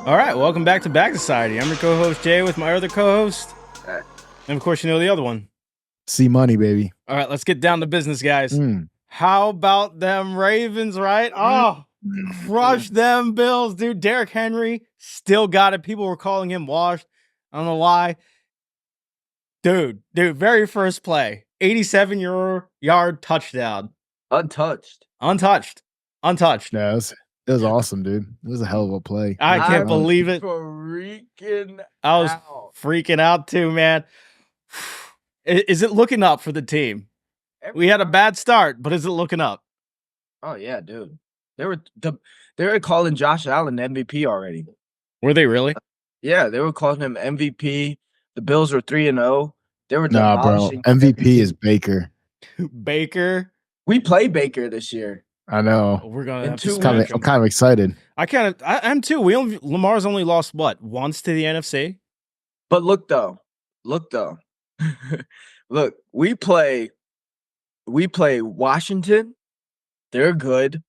All right, welcome back to Back Society. I'm your co-host Jay with my other co-host, Uh, and of course you know the other one. See money, baby. All right, let's get down to business, guys. Mm. How about them Ravens, right? Oh, crush them Bills, dude. Derrick Henry still got it. People were calling him washed. I don't know why. Dude, very first play, 87-yard touchdown. Untouched. Untouched. Yeah, it was awesome, dude. It was a hell of a play. I can't I'm believe it. Freaking I was out. freaking out too, man. Is it looking up for the team? We had a bad start, but is it looking up? Oh yeah, dude. They were calling Josh Allen MVP already. Were they really? Yeah, they were calling him MVP. The Bills were 3-0. They were Nah, bro. demolishing MVP is Baker. Baker. We play Baker this year. I know. We're gonna In have 2 to I'm weeks. kind of excited. I'm too. Lamar's only lost what once to the NFC. But look though. Look, we play Washington. They're good.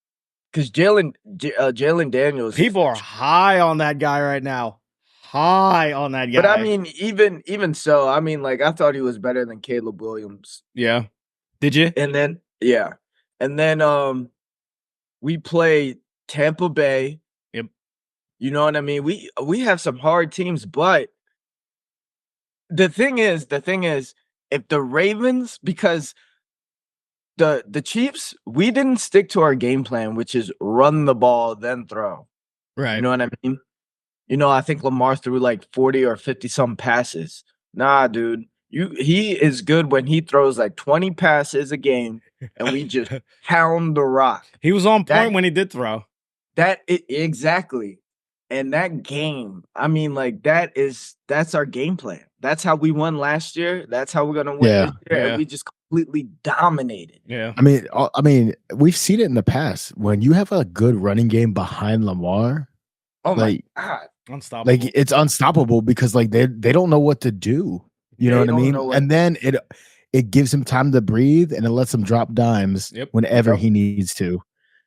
Because Jalen Daniels. People are high on that guy right now. High on that guy. But I mean, even so, I mean, like I thought he was better than Caleb Williams. yeah. Did you? And then we play Tampa Bay. Yep. You know what I mean? We have some hard teams, but the thing is, if the Ravens, because the Chiefs, we didn't stick to our game plan, which is run the ball then throw. Right. You know what I mean? You know, I think Lamar threw like 40 or 50 some passes. Nah, dude. He is good when he throws like 20 passes a game and we just pound the rock. He was on point when he did throw. Exactly. And that game, I mean, like that's our game plan. That's how we won last year. That's how we're gonna win this year. Yeah. And we just completely dominated. Yeah. I mean, we've seen it in the past. When you have a good running game behind Lamar, Oh my like, god. Unstoppable. like it's unstoppable because like they don't know what to do. You know They what I don't mean? know what- And then it gives him time to breathe and it lets him drop dimes whenever he needs to.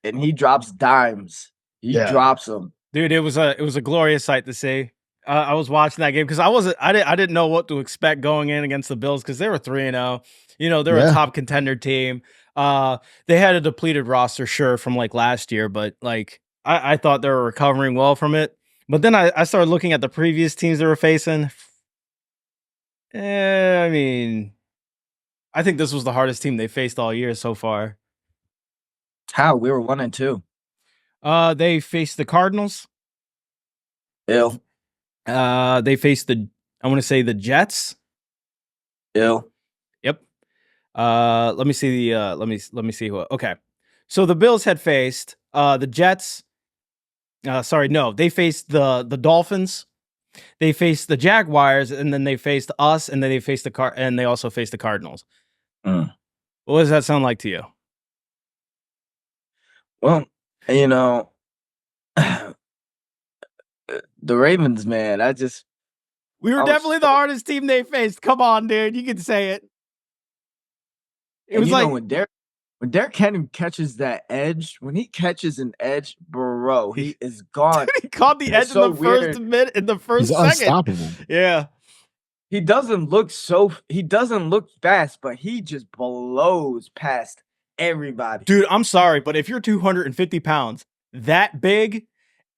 And he drops dimes. He drops them. Dude, it was a glorious sight to see. I was watching that game because I didn't know what to expect going in against the Bills because they were 3-0. You know, they're a top contender team. They had a depleted roster, sure, from like last year, but like I thought they were recovering well from it. But then I started looking at the previous teams they were facing. I mean, I think this was the hardest team they faced all year so far. How? We were 1-2. They faced the Cardinals. Ill. They faced I want to say the Jets. Ill. Yep. Let me see let me see who. Okay. So the Bills had faced the Jets. Sorry, no, they faced the Dolphins. They faced the Jaguars, and then they faced us, and then they faced and they also faced the Cardinals. What does that sound like to you? Well, you know, the Ravens, man, we were definitely the hardest team they faced. Come on, dude, you can say it. It was like when Derrick Henry catches that edge, when he catches an edge, bro, he is gone. He caught the edge in the first minute, in the first second. Unstoppable. Yeah. He doesn't look fast, but he just blows past everybody. Dude, I'm sorry, but if you're 250 pounds, that big,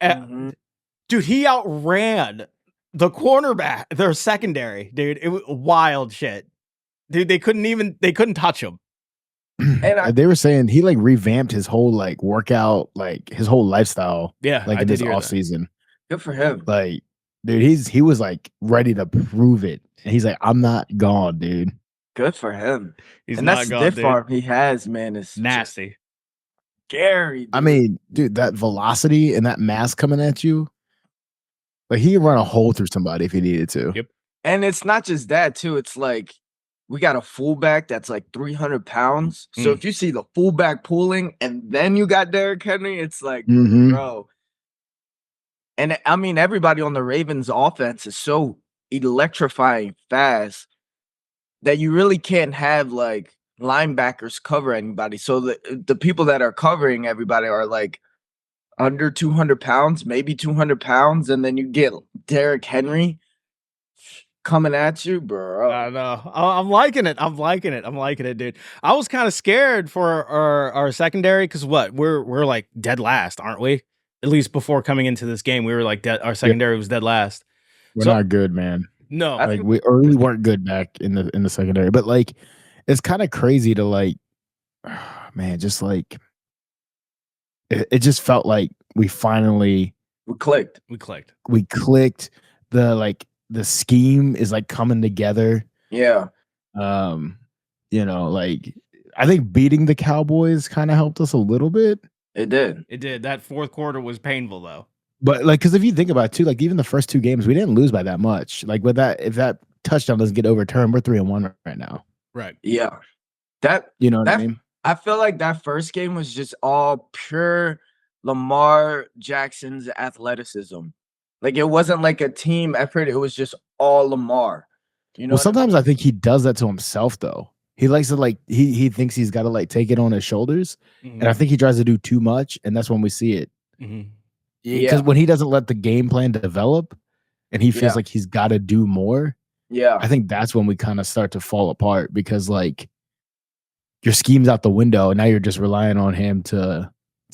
dude, he outran the cornerback, their secondary, dude. It was wild shit. Dude, they couldn't touch him. And they were saying he like revamped his whole like workout, like his whole lifestyle. Yeah, like in this off season. Good for him. Like, dude, he was like ready to prove it. And he's like, I'm not gone, dude. Good for him. He's and not that's gone, the stiff dude. arm he has, man. Is nasty. Scary. Dude. I mean, dude, that velocity and that mass coming at you, like he could run a hole through somebody if he needed to. Yep. And it's not just that too. It's like we got a fullback that's like 300 pounds. So if you see the fullback pulling and then you got Derrick Henry, it's like, bro. And I mean, everybody on the Ravens offense is so electrifying fast that you really can't have like linebackers cover anybody. So the people that are covering everybody are like under 200 pounds, maybe 200 pounds, and then you get Derrick Henry coming at you, bro. I know. I'm liking it. I'm liking it, dude. I was kind of scared for our secondary because we're like dead last, aren't we? At least before coming into this game, we were like dead. Our secondary was dead last. We're not good, man. No, like we weren't good back in the secondary. But like, it's kind of crazy to like, man, just like it just felt like we clicked. We clicked. The scheme is like coming together. Yeah. You know, like I think beating the Cowboys kind of helped us a little bit. It did. That fourth quarter was painful though. But like, because if you think about it too, like even the first 2 games, we didn't lose by that much. Like with that, if that touchdown doesn't get overturned, we're 3-1 right now. Right. Yeah. You know what I mean? I feel like that first game was just all pure Lamar Jackson's athleticism. Like it wasn't like a team effort. It was just all Lamar. You know. Well, sometimes I think he does that to himself though. He likes to like he thinks he's got to like take it on his shoulders, and I think he tries to do too much, and that's when we see it. Because when he doesn't let the game plan develop, and he feels like he's got to do more. Yeah, I think that's when we kind of start to fall apart because like your scheme's out the window, and now you're just relying on him to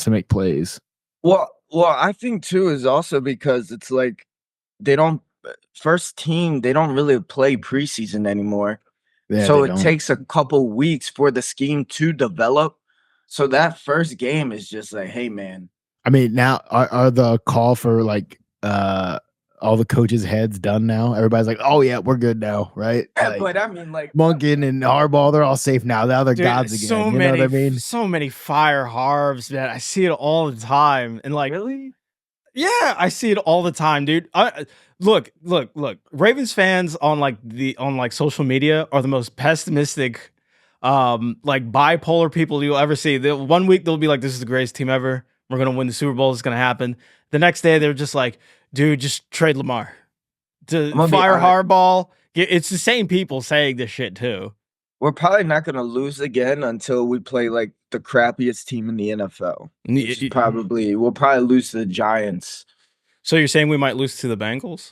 make plays. Well, I think too is also because it's like they don't really play preseason anymore. Yeah, so it takes a couple weeks for the scheme to develop. So that first game is just like, hey, man. I mean, now are the call for like all the coaches' heads done now? Everybody's like, oh yeah, we're good now, right? Like, but I mean, like Monken and Harbaugh, they're all safe now. Now they're gods again. So you many, know what I mean? So many fire harves, man. I see it all the time. And like, really? Yeah, I see it all the time, dude. Look. Ravens fans on like social media are the most pessimistic, like bipolar people you'll ever see. One week they'll be like, "This is the greatest team ever. We're gonna win the Super Bowl. It's gonna happen." The next day they're just like, "Dude, just trade Lamar to fire Harbaugh." It's the same people saying this shit too. We're probably not gonna lose again until we play like the crappiest team in the NFL. We'll probably lose to the Giants. So you're saying we might lose to the Bengals?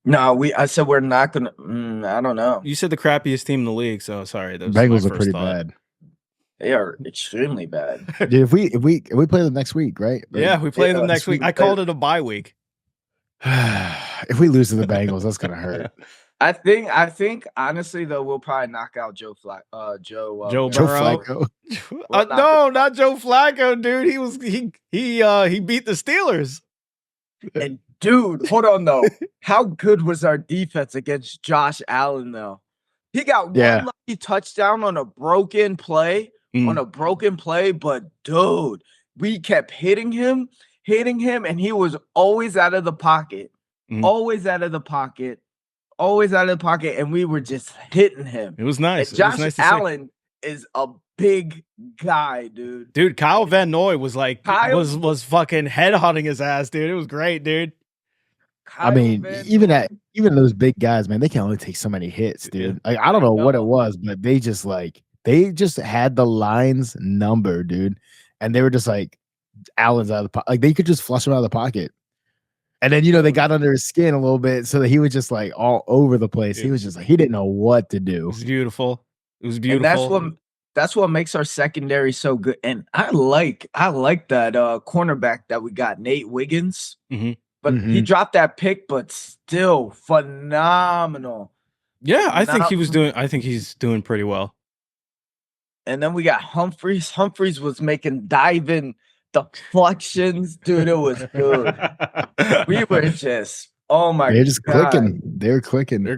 No, I said we're not gonna. I don't know. You said the crappiest team in the league, so sorry. The Bengals are pretty bad. They are extremely bad. Dude, if we play them next week, right? Yeah, we play them next week. I called it a bye week. If we lose to the Bengals, that's gonna hurt. I think honestly though, we'll probably knock out Joe Flacco. No, not Joe Flacco, dude. He beat the Steelers. And dude, hold on though. How good was our defense against Josh Allen though? He got one lucky touchdown on a broken play, but dude, we kept hitting him, and he was always out of the pocket. Always out of the pocket. And we were just hitting him. It was nice. And Josh Allen is a big guy, dude. Dude, Kyle Van Noy was like was fucking headhunting his ass, dude. It was great, dude. I mean, even those big guys, man, they can only take so many hits, dude. Like, I don't know what it was, but they just had the lines numbered, dude. And they were just like, Allen's out of the pocket. Like they could just flush him out of the pocket. And then, they got under his skin a little bit so that he was just like all over the place. He was just like, he didn't know what to do. It was beautiful. And that's what makes our secondary so good. And I like that cornerback that we got, Nate Wiggins. But he dropped that pick, but still phenomenal. Yeah, I think he's doing pretty well. And then we got Humphreys. Humphreys was making diving deflections, dude. It was good. We were just, oh my god, they're just clicking. They're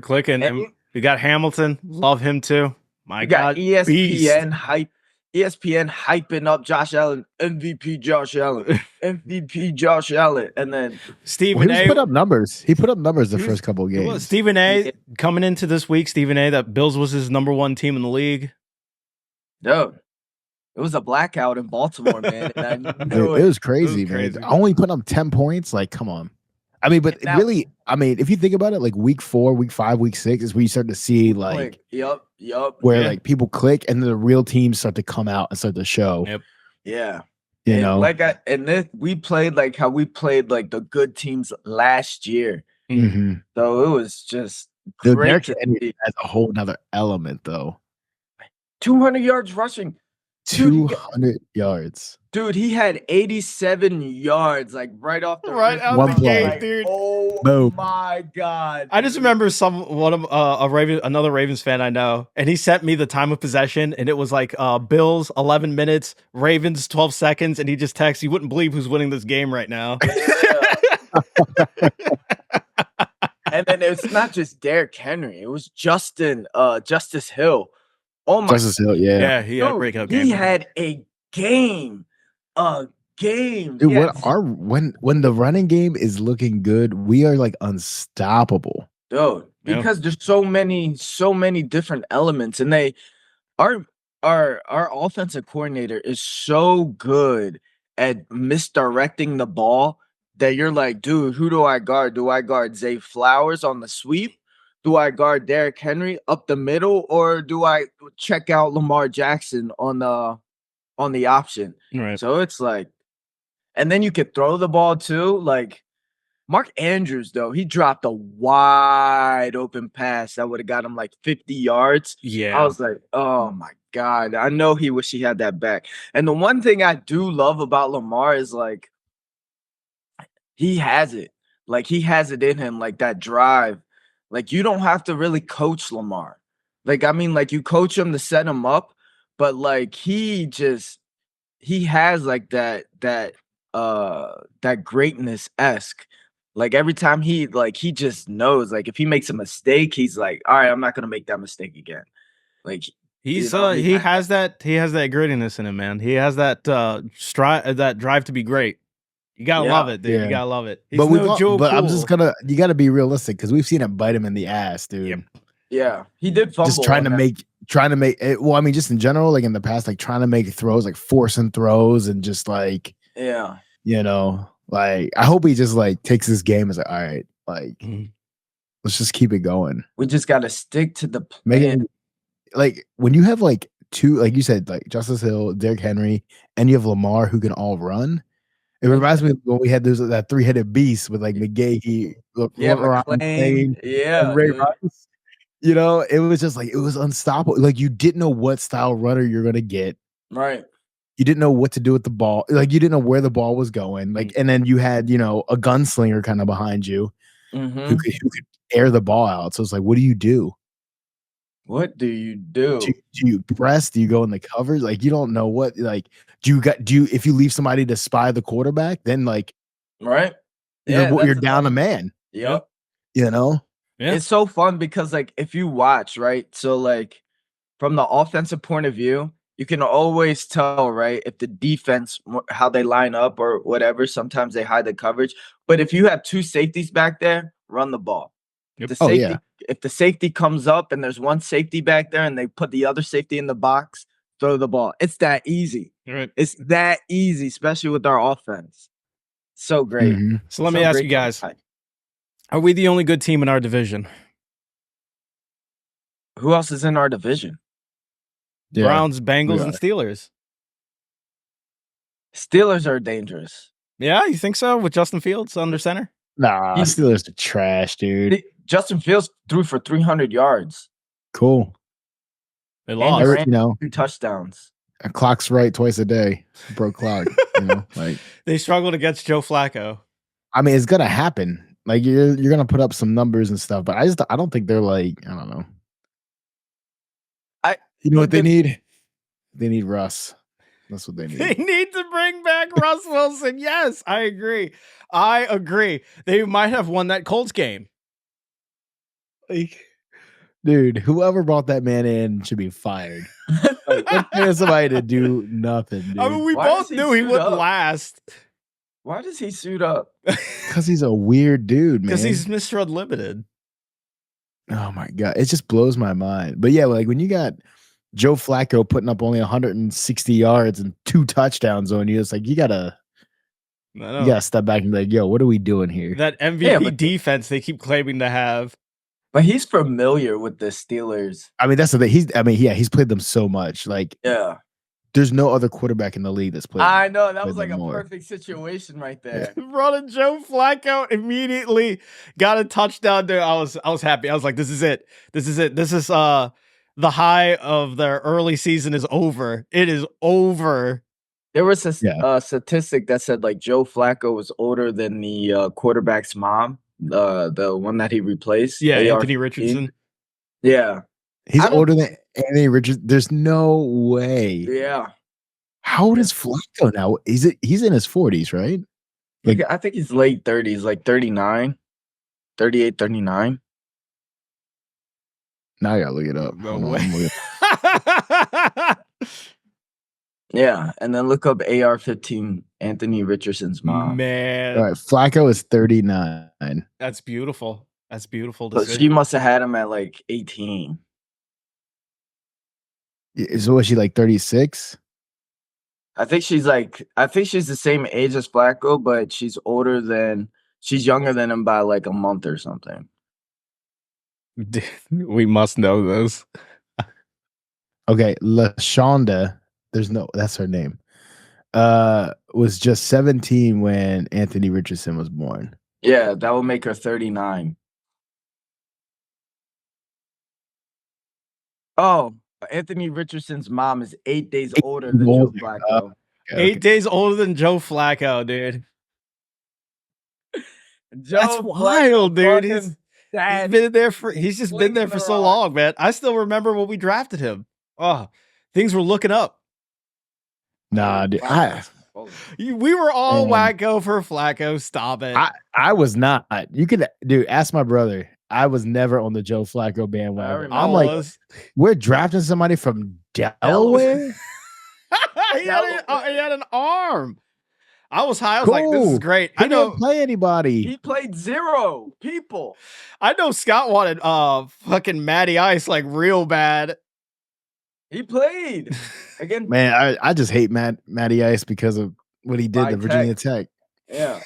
clicking. And we got Hamilton. Love him too. My god, ESPN hype. ESPN hyping up Josh Allen, MVP Josh Allen, MVP Josh Allen, and then Stephen A. put up numbers. He put up numbers the first couple of games. Stephen A. coming into this week. Stephen A. That Bills was his #1 team in the league. Dude, it was a blackout in Baltimore, man. And I knew it was crazy, man. Only putting up 10 points. Like, come on. I mean, but really, if you think about it, like week 4, week 5, week 6 is where you start to see like, where like people click and the real teams start to come out and start to show. Yeah. You know, we played like how we played like the good teams last year. Mm-hmm. So it was just great to see. That's a whole nother element, though. 200 yards rushing. 200 yards. Dude, he had 87 yards, like right off the out the gate, like, dude. Oh my god! I just remember another Ravens fan I know, and he sent me the time of possession, and it was like Bills 11 minutes, Ravens 12 seconds, and he just texts, "You wouldn't believe who's winning this game right now." And then it's not just Derrick Henry; it was Justice Hill. Oh my! Justice Hill, yeah, he had a breakout game. He had a game. Game. Dude, when the running game is looking good, we are like unstoppable. Dude, because there's so many different elements, and our offensive coordinator is so good at misdirecting the ball that you're like, dude, who do I guard? Do I guard Zay Flowers on the sweep? Do I guard Derrick Henry up the middle, or do I check out Lamar Jackson on the option? Right. So it's like, and then you could throw the ball too. Like Mark Andrews, though, he dropped a wide open pass that would have got him like 50 yards. Yeah. I was like, oh my God. I know he wish he had that back. And the one thing I do love about Lamar is like, he has it. Like he has it in him, like that drive. Like you don't have to really coach Lamar. Like, I mean, like you coach him to set him up, but like he has like that greatness-esque. Like every time he just knows, like if he makes a mistake, he's like, all right, I'm not gonna make that mistake again. Like he has that grittiness in him, man. He has that that drive to be great. You gotta love it, dude. You gotta love it. But I'm just you gotta be realistic because we've seen it bite him in the ass, dude. Yep. Yeah, he did fumble. Just trying to make it. Well, I mean, just in general, like in the past, like trying to make throws, like forcing throws, and just like like I hope he just like takes this game as like, all right, like let's just keep it going. We just gotta stick to the plan. Like when you have like two, like you said, like Justice Hill, Derrick Henry, and you have Lamar who can all run. It reminds me of when we had that 3-headed beast with like McGahee, McClain, and Ray Rice. You know, it was just like it was unstoppable. Like you didn't know what style runner you're gonna get. Right. You didn't know what to do with the ball. Like you didn't know where the ball was going. Like, and then you had, a gunslinger kind of behind you who could air the ball out. So it's like, what do you do? What do you do? Do you press? Do you go in the covers? Like you don't know what. Like if you leave somebody to spy the quarterback, then like right, you're down a man. Yep. Yeah. It's so fun because like if you watch, right, so like from the offensive point of view, you can always tell, right, if the defense, how they line up or whatever. Sometimes they hide the coverage, but if you have two safeties back there, run the ball. Yep. The safety, if the safety comes up and there's one safety back there and they put the other safety in the box, throw the ball. It's that easy. Right. It's that easy, especially with our offense. So great. Mm-hmm. So let me ask you guys, are we the only good team in our division? Who else is in our division? Yeah. Browns, Bengals, and Steelers. Steelers are dangerous. Yeah, you think so? With Justin Fields under center? Nah, Steelers are trash, dude. Justin Fields threw for 300 yards. Cool. They lost. 2 touchdowns. A clock's right twice a day. Broke clock. Like they struggled against Joe Flacco. I mean, it's gonna happen. Like you're gonna put up some numbers and stuff, but I don't think they're like, I don't know. You know what they need? They need Russ. That's what they need. They need to bring back Russ Wilson. Yes, I agree. They might have won that Colts game. Like, dude, whoever brought that man in should be fired. Like, there's somebody to do nothing, dude. I mean, we both knew he wouldn't last. Why does he suit up? Because he's a weird dude, man. Because he's Mr. Unlimited. Oh my God. It just blows my mind. But yeah, like when you got Joe Flacco putting up only 160 yards and 2 touchdowns on you, it's like you gotta step back and be like, yo, what are we doing here? That MVP defense they keep claiming to have. But he's familiar with the Steelers. I mean, that's the thing. He's played them so much. Like, yeah. there's no other quarterback in the league that's played. I know that was like a perfect situation right there. Brother Joe Flacco immediately got a touchdown there. I was happy. I was like, this is it. This is it. This is the high of their early season is over. It is over. There was a statistic that said like Joe Flacco was older than the quarterback's mom, the one that he replaced. Yeah, Anthony Richardson. Yeah. He's older than Anthony Richardson. There's no way. Yeah. How old is Flacco now? He's in his 40s, right? Like, I think he's late 30s, like 39, 38, 39. Now I gotta look it up. No way. Yeah, and then look up AR-15, Anthony Richardson's mom. Man. All right, Flacco is 39. That's beautiful. That's beautiful to see. She must have had him at like 18. So was she like 36? I think she's the same age as Flacco, but she's younger than him by like a month or something. We must know those. Okay, LaShonda, that's her name. Was just 17 when Anthony Richardson was born. Yeah, that would make her 39. Oh, Anthony Richardson's mom is 8 days older than Joe Flacco. Okay. 8 days older than Joe Flacco, dude. That's wild, dude. He's been there he's just been there for so long, man. I still remember when we drafted him. Oh, things were looking up. Nah, dude. We were all wacko for Flacco. Stop it. I was not. You could, dude, ask my brother. I was never on the Joe Flacco bandwagon. I'm like, we're drafting somebody from Delaware? he had an arm. I was high. I was like, this is great. He didn't play anybody. He played 0 people. I know Scott wanted fucking Matty Ice like real bad. He played again. Man, I just hate Matty Ice because of what he did to Virginia Tech. Yeah.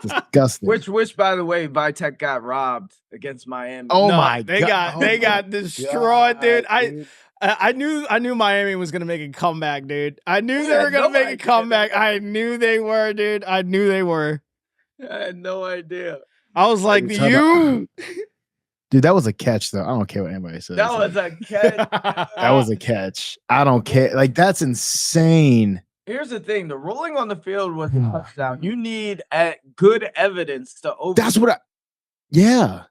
Disgusting. Which by the way, Vitek got robbed against Miami. Oh my god. They got destroyed, dude. I knew Miami was gonna make a comeback, dude. I knew they were gonna make a comeback. I knew they were, dude. I knew they were. I had no idea. I was like, you dude, that was a catch though. I don't care what anybody says. That was a catch. That was a catch. I don't care. Like, that's insane. Here's the thing: the rolling on the field was a touchdown. You need good evidence to over. That's what yeah.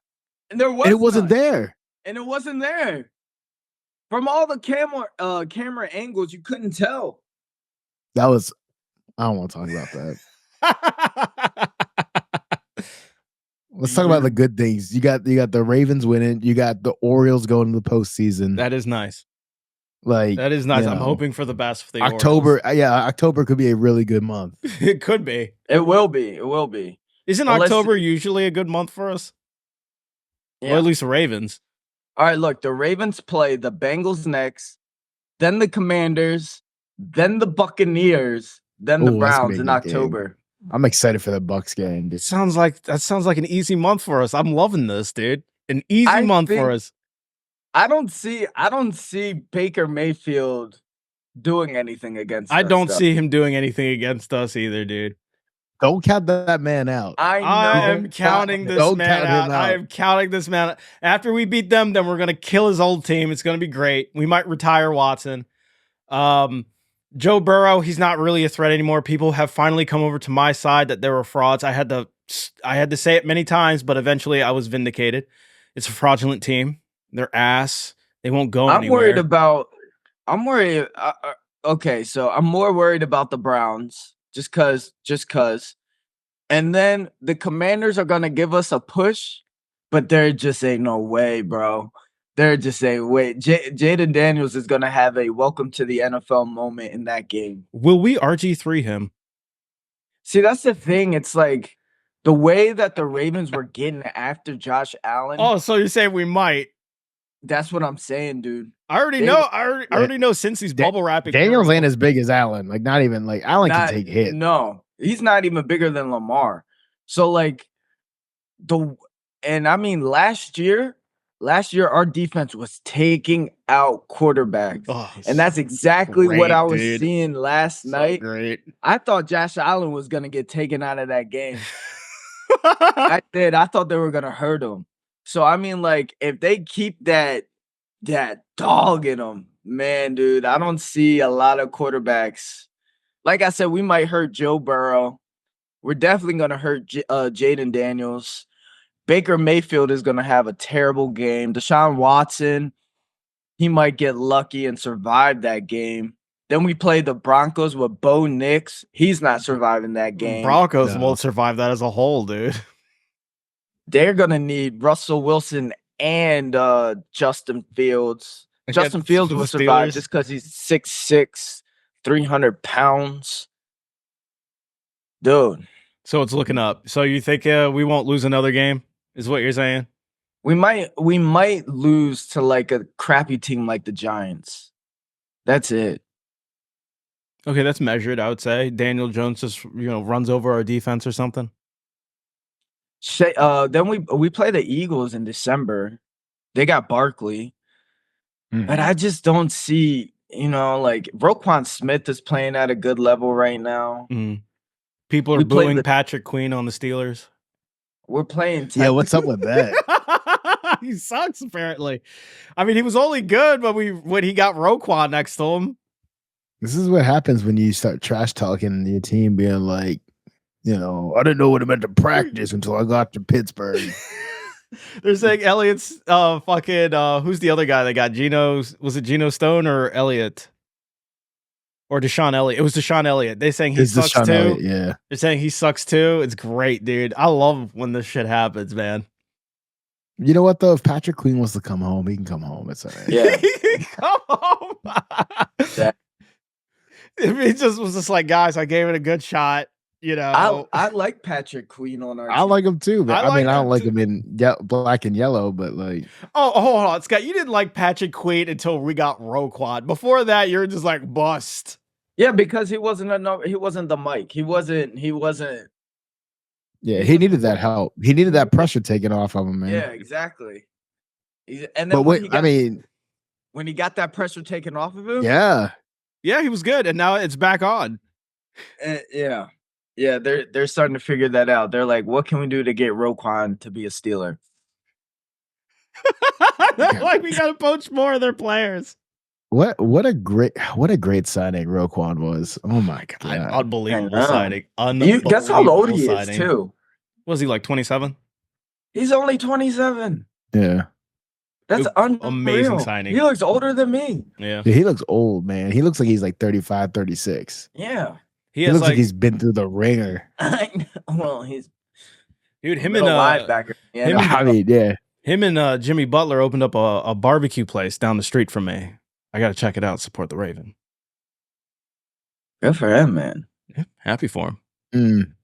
And there was. And it wasn't there. And it wasn't there. From all the camera angles, you couldn't tell. That was. I don't want to talk about that. Let's talk about the good things. You got the Ravens winning. You got the Orioles going to the postseason. That is nice. Like, that is nice. I'm hoping for the best for the October. Orioles. Yeah, October could be a really good month. It could be. It will be. It will be. Isn't October usually a good month for us? Yeah. Or at least the Ravens. All right, look, the Ravens play the Bengals next, then the Commanders, then the Buccaneers, then the Browns in October. Game. I'm excited for the Bucs game. Dude. That sounds like an easy month for us. I'm loving this, dude. An easy month for us. I don't see Baker Mayfield doing anything against us. I don't see him doing anything against us either, dude. Don't count that man out. I am counting this man out. I am counting this man out. After we beat them, then we're going to kill his old team. It's going to be great. We might retire Watson. Joe Burrow, he's not really a threat anymore. People have finally come over to my side that there were frauds. I had to say it many times, but eventually I was vindicated. It's a fraudulent team. They're ass. They won't go anywhere. Okay, so I'm more worried about the Browns just cause. And then the Commanders are going to give us a push, but there just ain't no way, bro. There just ain't way. Jaden Daniels is going to have a welcome to the NFL moment in that game. Will we RG3 him? See, that's the thing. It's like the way that the Ravens were getting after Josh Allen. Oh, so you're saying we might? That's what I'm saying, dude. I already know. I already know since he's bubble wrapping. Daniels ain't as big as Allen. Like, not even like Allen can take hits. No, he's not even bigger than Lamar. So like last year, last year our defense was taking out quarterbacks. And that's exactly what I was seeing last night. Great. I thought Josh Allen was going to get taken out of that game. I did. I thought they were going to hurt him. So, I mean, like, if they keep that dog in them, man, dude, I don't see a lot of quarterbacks. Like I said, we might hurt Joe Burrow. We're definitely going to hurt Jaden Daniels. Baker Mayfield is going to have a terrible game. Deshaun Watson, he might get lucky and survive that game. Then we play the Broncos with Bo Nix. He's not surviving that game. Broncos won't survive that as a whole, dude. They're going to need Russell Wilson and Justin Fields. Justin Fields will survive just because he's 6'6", 300 pounds. Dude. So it's looking up. So you think we won't lose another game, is what you're saying? We might lose to like a crappy team like the Giants. That's it. Okay, that's measured, I would say. Daniel Jones just runs over our defense or something. Then we play the Eagles in December. They got Barkley. But I just don't see, like Roquan Smith is playing at a good level right now. People are booing Patrick Queen on the Steelers. We're playing. Yeah, what's up with that? He sucks, apparently. I mean, he was only good when he got Roquan next to him. This is what happens when you start trash talking your team, being like, I didn't know what it meant to practice until I got to Pittsburgh. They're saying Elliott's who's the other guy that got was it Geno Stone or Elliott? Or Deshaun Elliott? It was Deshaun Elliott. They're saying he sucks too. Elliott, yeah. They're saying he sucks too. It's great, dude. I love when this shit happens, man. You know what though? If Patrick Queen wants to come home, he can come home. It's all right. Yeah. He can come home. If he was just like, guys, I gave it a good shot. I like Patrick Queen on our team. I like him too, but I don't like him in black and yellow, but like. Oh, hold on, Scott. You didn't like Patrick Queen until we got Roquan. Before that, you're just like bust. Yeah, because he wasn't the Mike. He wasn't. Yeah, he needed that help. He needed that pressure taken off of him, man. Yeah, exactly. And then when he got that pressure taken off of him, yeah, he was good, and now it's back on. Yeah, they're starting to figure that out. They're like, what can we do to get Roquan to be a Steeler? Like we gotta poach more of their players. What a great signing Roquan was. Oh my god. Unbelievable signing. Guess how old he is too. Was he like 27? He's only 27. Yeah. That's amazing signing. He looks older than me. Yeah. He looks old, man. He looks like he's like 35, 36. Yeah. He looks like he's been through the ringer. Well, dude, him and linebacker. Yeah. Him and Jimmy Butler opened up a barbecue place down the street from me. I got to check it out. Support the Raven. Good for him, man. Yeah, happy for him.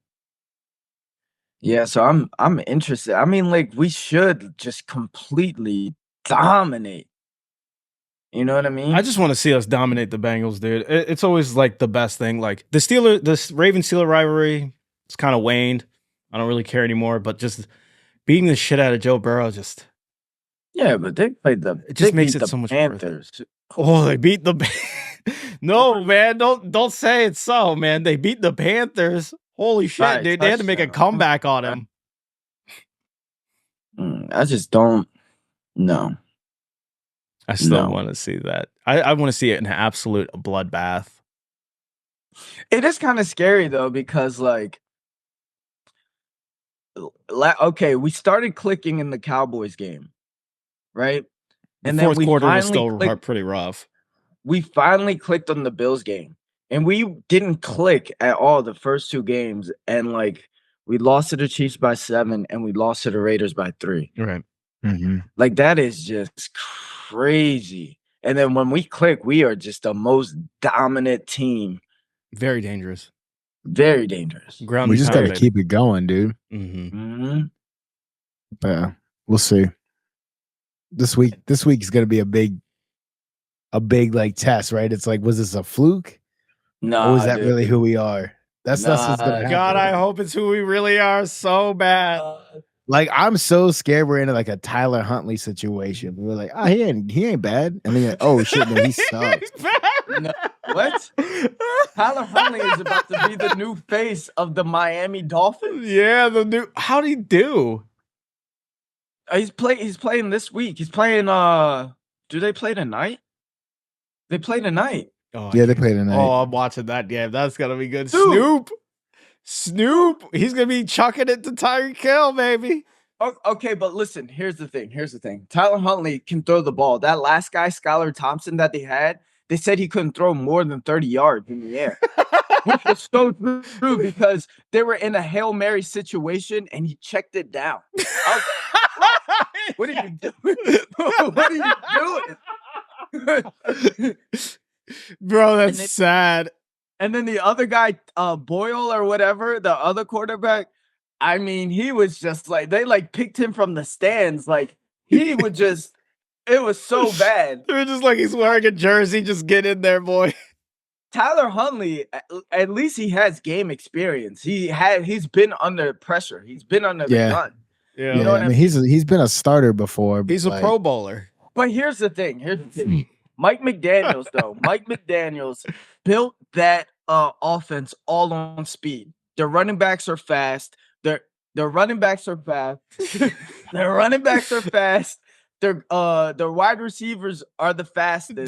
Yeah, so I'm interested. I mean, like we should just completely dominate. You know what I mean? I just want to see us dominate the Bengals, dude. It's always like the best thing. Like the Raven-Steeler rivalry, it's kind of waned. I don't really care anymore. But just beating the shit out of Joe Burrow, yeah. But they played it just makes it so much Panthers. Oh, they beat the. No, man, don't say it's so, man. They beat the Panthers. Holy shit, right, dude! They had to make a comeback on him. I just don't. No. I still want to see that. I want to see it in an absolute bloodbath. It is kind of scary though, because like, okay, we started clicking in the Cowboys game, right? And the fourth quarter was still pretty rough. We finally clicked on the Bills game, and we didn't click at all the first two games, and like we lost to the Chiefs by 7, and we lost to the Raiders by 3. Right. Mm-hmm. Like that is just crazy. And then when we click, we are just the most dominant team. Very dangerous. Very dangerous. We just got to keep it going, dude. Mm-hmm. We'll see. This week is going to be a big like test, right? It's like, was this a fluke? No, or is that really who we are? That's what's going to happen. God, I hope it's who we really are so bad. Like, I'm so scared we're in like a Tyler Huntley situation. We're like, oh, he ain't bad. And then you're like, oh shit, no, he sucks. No, what? Tyler Huntley is about to be the new face of the Miami Dolphins. Yeah, how'd he do? He's playing this week. He's playing do they play tonight? They play tonight. Oh, yeah, they play tonight. Oh, I'm watching that game. That's gonna be good. Dude. Snoop. He's gonna be chucking it to Tyreek Hill, baby. Okay, but listen, here's the thing. Tyler Huntley can throw the ball. That last guy, Skylar Thompson, that they said he couldn't throw more than 30 yards in the air. Which was so true because they were in a Hail Mary situation and he checked it down. What are you doing? What are you doing? Bro, that's sad. And then the other guy, Boyle or whatever, the other quarterback, I mean, he was just like, they like picked him from the stands. Like, he would just, it was so bad. They were just like, he's wearing a jersey, just get in there, boy. Tyler Huntley, at least he has game experience. He's been under pressure. He's been under the gun. Yeah, you know what I mean? He's been a starter before. He's a Pro Bowler. But here's the thing. Mike McDaniels, though. Mike McDaniels built that offense all on speed. Their running backs are fast. Their running backs are fast. Their running backs are fast. Their wide receivers are the fastest.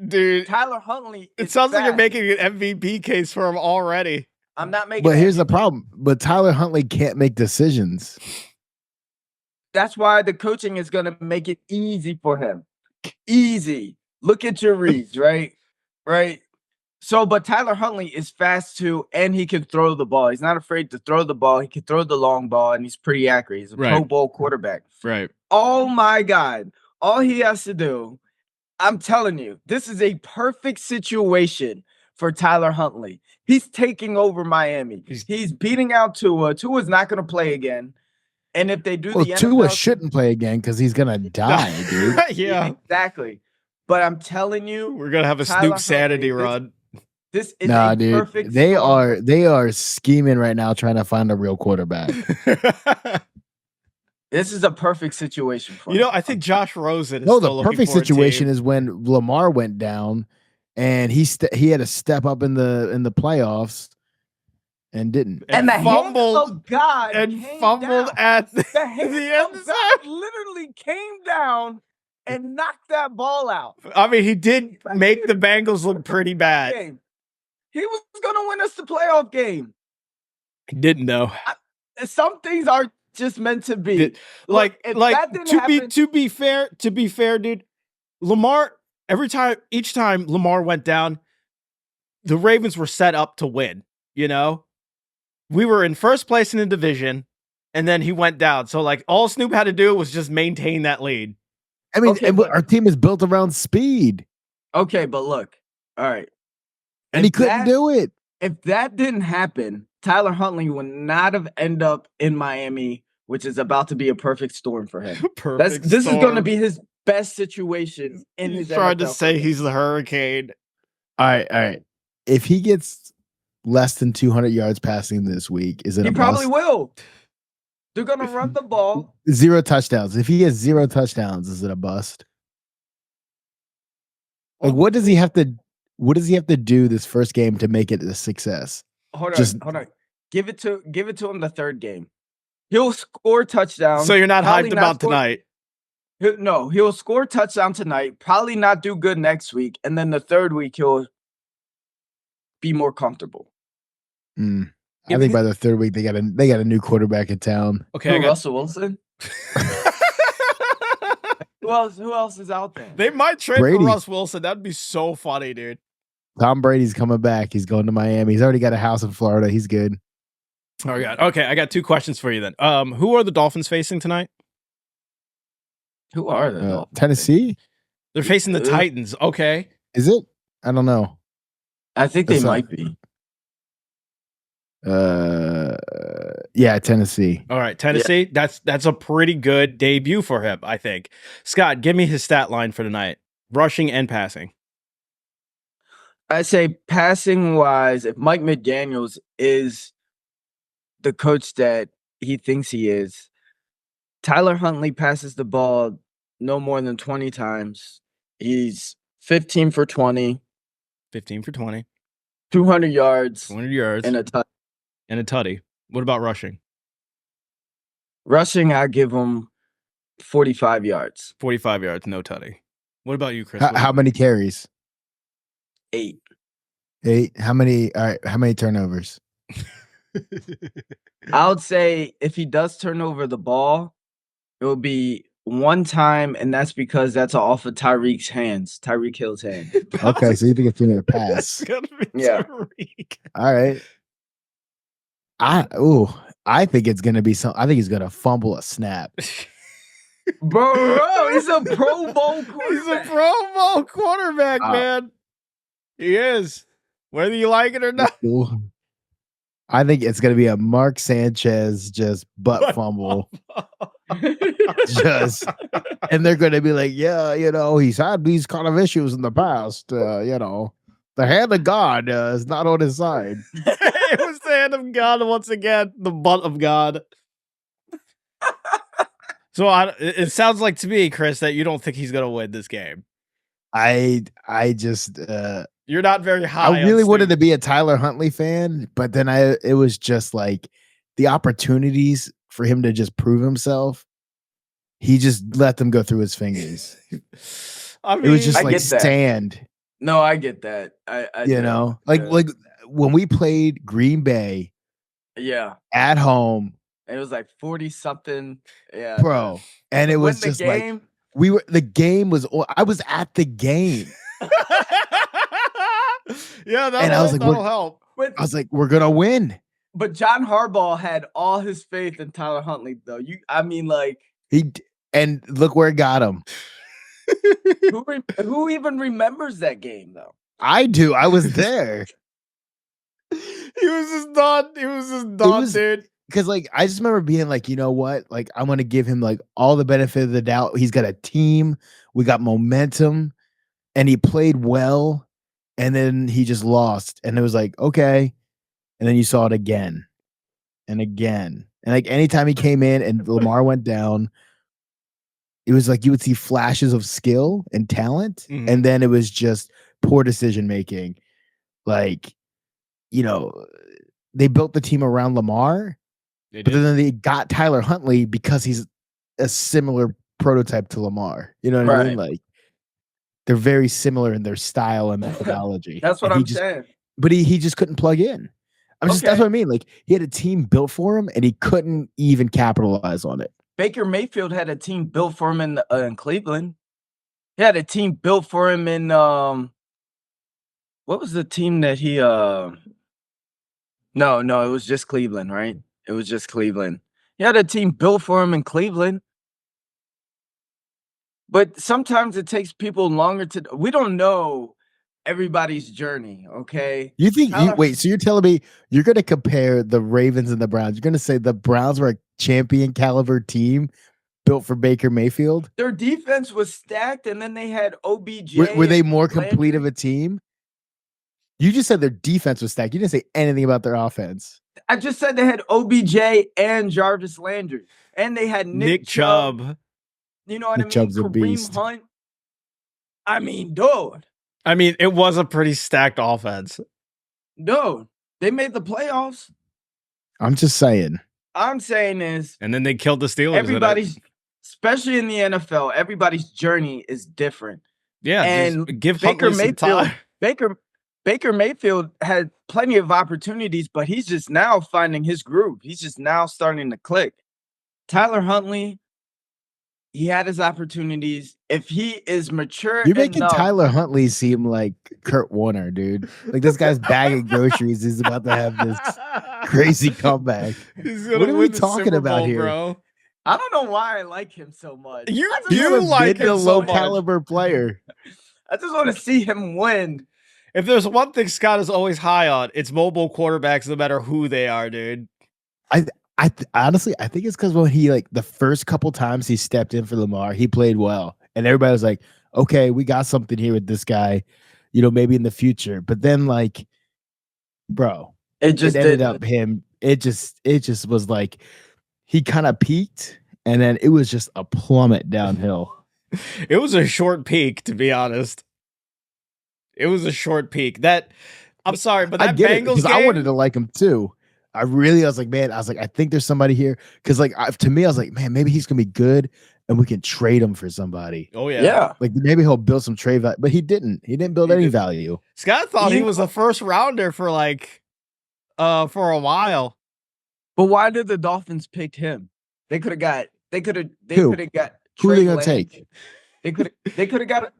Dude, Tyler Huntley. It sounds like you're making an MVP case for him already. I'm not making. But here's the problem. But Tyler Huntley can't make decisions. That's why the coaching is going to make it easy for him. Easy. Look at your reads, right? Right. So, but Tyler Huntley is fast too, and he can throw the ball. He's not afraid to throw the ball. He can throw the long ball, and he's pretty accurate. He's a Pro Bowl quarterback. Right. Oh my God. All he has to do, I'm telling you, this is a perfect situation for Tyler Huntley. He's taking over Miami. He's beating out Tua. Tua's not going to play again. And if they do the NFL, Tua shouldn't play again because he's gonna die, dude. Yeah, exactly. But I'm telling you, we're gonna have a Snoop sanity run. This is a perfect. They are scheming right now, trying to find a real quarterback. This is a perfect situation for him. I think Josh Rosen. The perfect situation is when Lamar went down, and he had to step up in the playoffs. And didn't. And the fumbled of God and fumbled down. At the end of God literally came down and knocked that ball out. I mean, he did make the Bengals look pretty bad. He was going to win us the playoff game. He didn't though. Some things are just meant to be. To be fair, dude, Lamar, each time Lamar went down, the Ravens were set up to win, We were in first place in the division, and then he went down. So, all Snoop had to do was just maintain that lead. I mean, our team is built around speed. Okay, but look. All right. And he couldn't do it. If that didn't happen, Tyler Huntley would not have ended up in Miami, which is about to be a perfect storm for him. This is going to be his best situation in his trying to say he's the hurricane. All right. If he gets less than 200 yards passing this week, is it he a probably bust? will. They're going to run the ball. 0 touchdowns. If he gets 0 touchdowns, is it a bust? What does he have to do this first game to make it a success? Hold on. Give it to him the third game. He'll score touchdown. So you're not hyped about tonight? No, he'll score touchdown tonight, probably not do good next week, and then the third week he'll be more comfortable. I think by the third week they got a new quarterback in town. Okay, Russell Wilson. Who else is out there? They might trade for Russ Wilson. That'd be so funny, dude. Tom Brady's coming back. He's going to Miami. He's already got a house in Florida. He's good. Oh God. Okay, I got 2 questions for you then. Who are the Dolphins facing tonight? Who are they? Tennessee? They're facing the Titans. Okay. Is it? I don't know. I think they might be. Yeah, Tennessee. All right, Tennessee. Yeah. That's a pretty good debut for him, I think. Scott, give me his stat line for tonight. Rushing and passing. I say passing wise, if Mike McDaniels is the coach that he thinks he is. Tyler Huntley passes the ball no more than 20 times. He's 15 for 20. 15 for 20. 200 yards. 200 yards. And a touch. And a tutty. What about rushing? Rushing, I give him 45 yards. 45 yards, no tutty. What about you, Chris? How many carries? 8. 8. How many? All right. How many turnovers? I would say if he does turn over the ball, it will be one time, and that's because that's off of Tyreek Hill's hand. Okay, so you think it's gonna pass? Yeah. All right. I think it's gonna be some. I think he's gonna fumble a snap. Bro, he's a Pro Bowl quarterback. He's a Pro Bowl quarterback, man. He is. Whether you like it or not. I think it's gonna be a Mark Sanchez just butt fumble. And they're gonna be like, yeah, he's had these kind of issues in the past. The hand of God is not on his side. It was the hand of God once again, the butt of God. So it sounds like to me, Chris, that you don't think he's gonna win this game. I just you're not very high. I really wanted to be a Tyler Huntley fan, but then it was just like the opportunities for him to just prove himself. He just let them go through his fingers. I mean, it was just like sand. No, I get that. I like when we played Green Bay, at home, it was like 40 something, bro, and it was just like the game was. I was at the game. That'll help. I was like, we're gonna win. But John Harbaugh had all his faith in Tyler Huntley, though. And look where it got him. Who even remembers that game, though? I do. I was there. He was just done, dude. Because I just remember being like, you know what? Like, I'm gonna give him like all the benefit of the doubt. He's got a team. We got momentum, and he played well. And then he just lost, and it was like, okay. And then you saw it again, and again, and like anytime he came in and Lamar went down, it was like you would see flashes of skill and talent, and then it was just poor decision making. Like, they built the team around Lamar, but then they got Tyler Huntley because he's a similar prototype to Lamar. You know what I mean? Like, they're very similar in their style and methodology. That's what I'm saying. But he just couldn't plug in. That's what I mean. Like, he had a team built for him, and he couldn't even capitalize on it. Baker Mayfield had a team built for him in Cleveland. He had a team built for him in what was the team that he No, it was just Cleveland, right? It was just Cleveland. He had a team built for him in Cleveland. But sometimes it takes people longer we don't know everybody's journey, okay? You think so you're telling me you're going to compare the Ravens and the Browns? You're going to say the Browns were a champion caliber team built for Baker Mayfield? Their defense was stacked, and then they had OBJ. Were they more complete of a team? You just said their defense was stacked. You didn't say anything about their offense. I just said they had OBJ and Jarvis Landry, and they had Nick Chubb. You know what I mean? Chubb's a beast. Hunt. I mean, dude. I mean, it was a pretty stacked offense. Dude, they made the playoffs. I'm just saying. I'm saying is, and then they killed the Steelers. Everybody's, especially in the NFL, everybody's journey is different. Yeah, and give Baker Mayfield. Baker Mayfield had plenty of opportunities, but he's just now finding his groove. He's just now starting to click. Tyler Huntley, he had his opportunities. If he is mature, you're making Tyler Huntley seem like Kurt Warner, dude. Like, this guy's bagging groceries is about to have this crazy comeback. What are we talking about here, bro? I don't know why I like him so much. You like him, a low caliber player. I just want to see him win. If there's one thing Scott is always high on, it's mobile quarterbacks, no matter who they are, dude. Honestly, I think it's because when he the first couple times he stepped in for Lamar, he played well, and everybody was like, "Okay, we got something here with this guy, maybe in the future." But then, bro, it ended up him. It just was like he kind of peaked, and then it was just a plummet downhill. It was a short peak, to be honest. It was a short peak. I'm sorry, but that Bengals game, I wanted to like him too. I was like, man, I think there's somebody here. Because like to me, I was like, man, maybe he's gonna be good and we can trade him for somebody. Oh yeah. Like maybe he'll build some trade value. But he didn't. He didn't build any value. Scott thought he was a first rounder for for a while. But why did the Dolphins pick him? They could have got Who are they gonna take? They could have got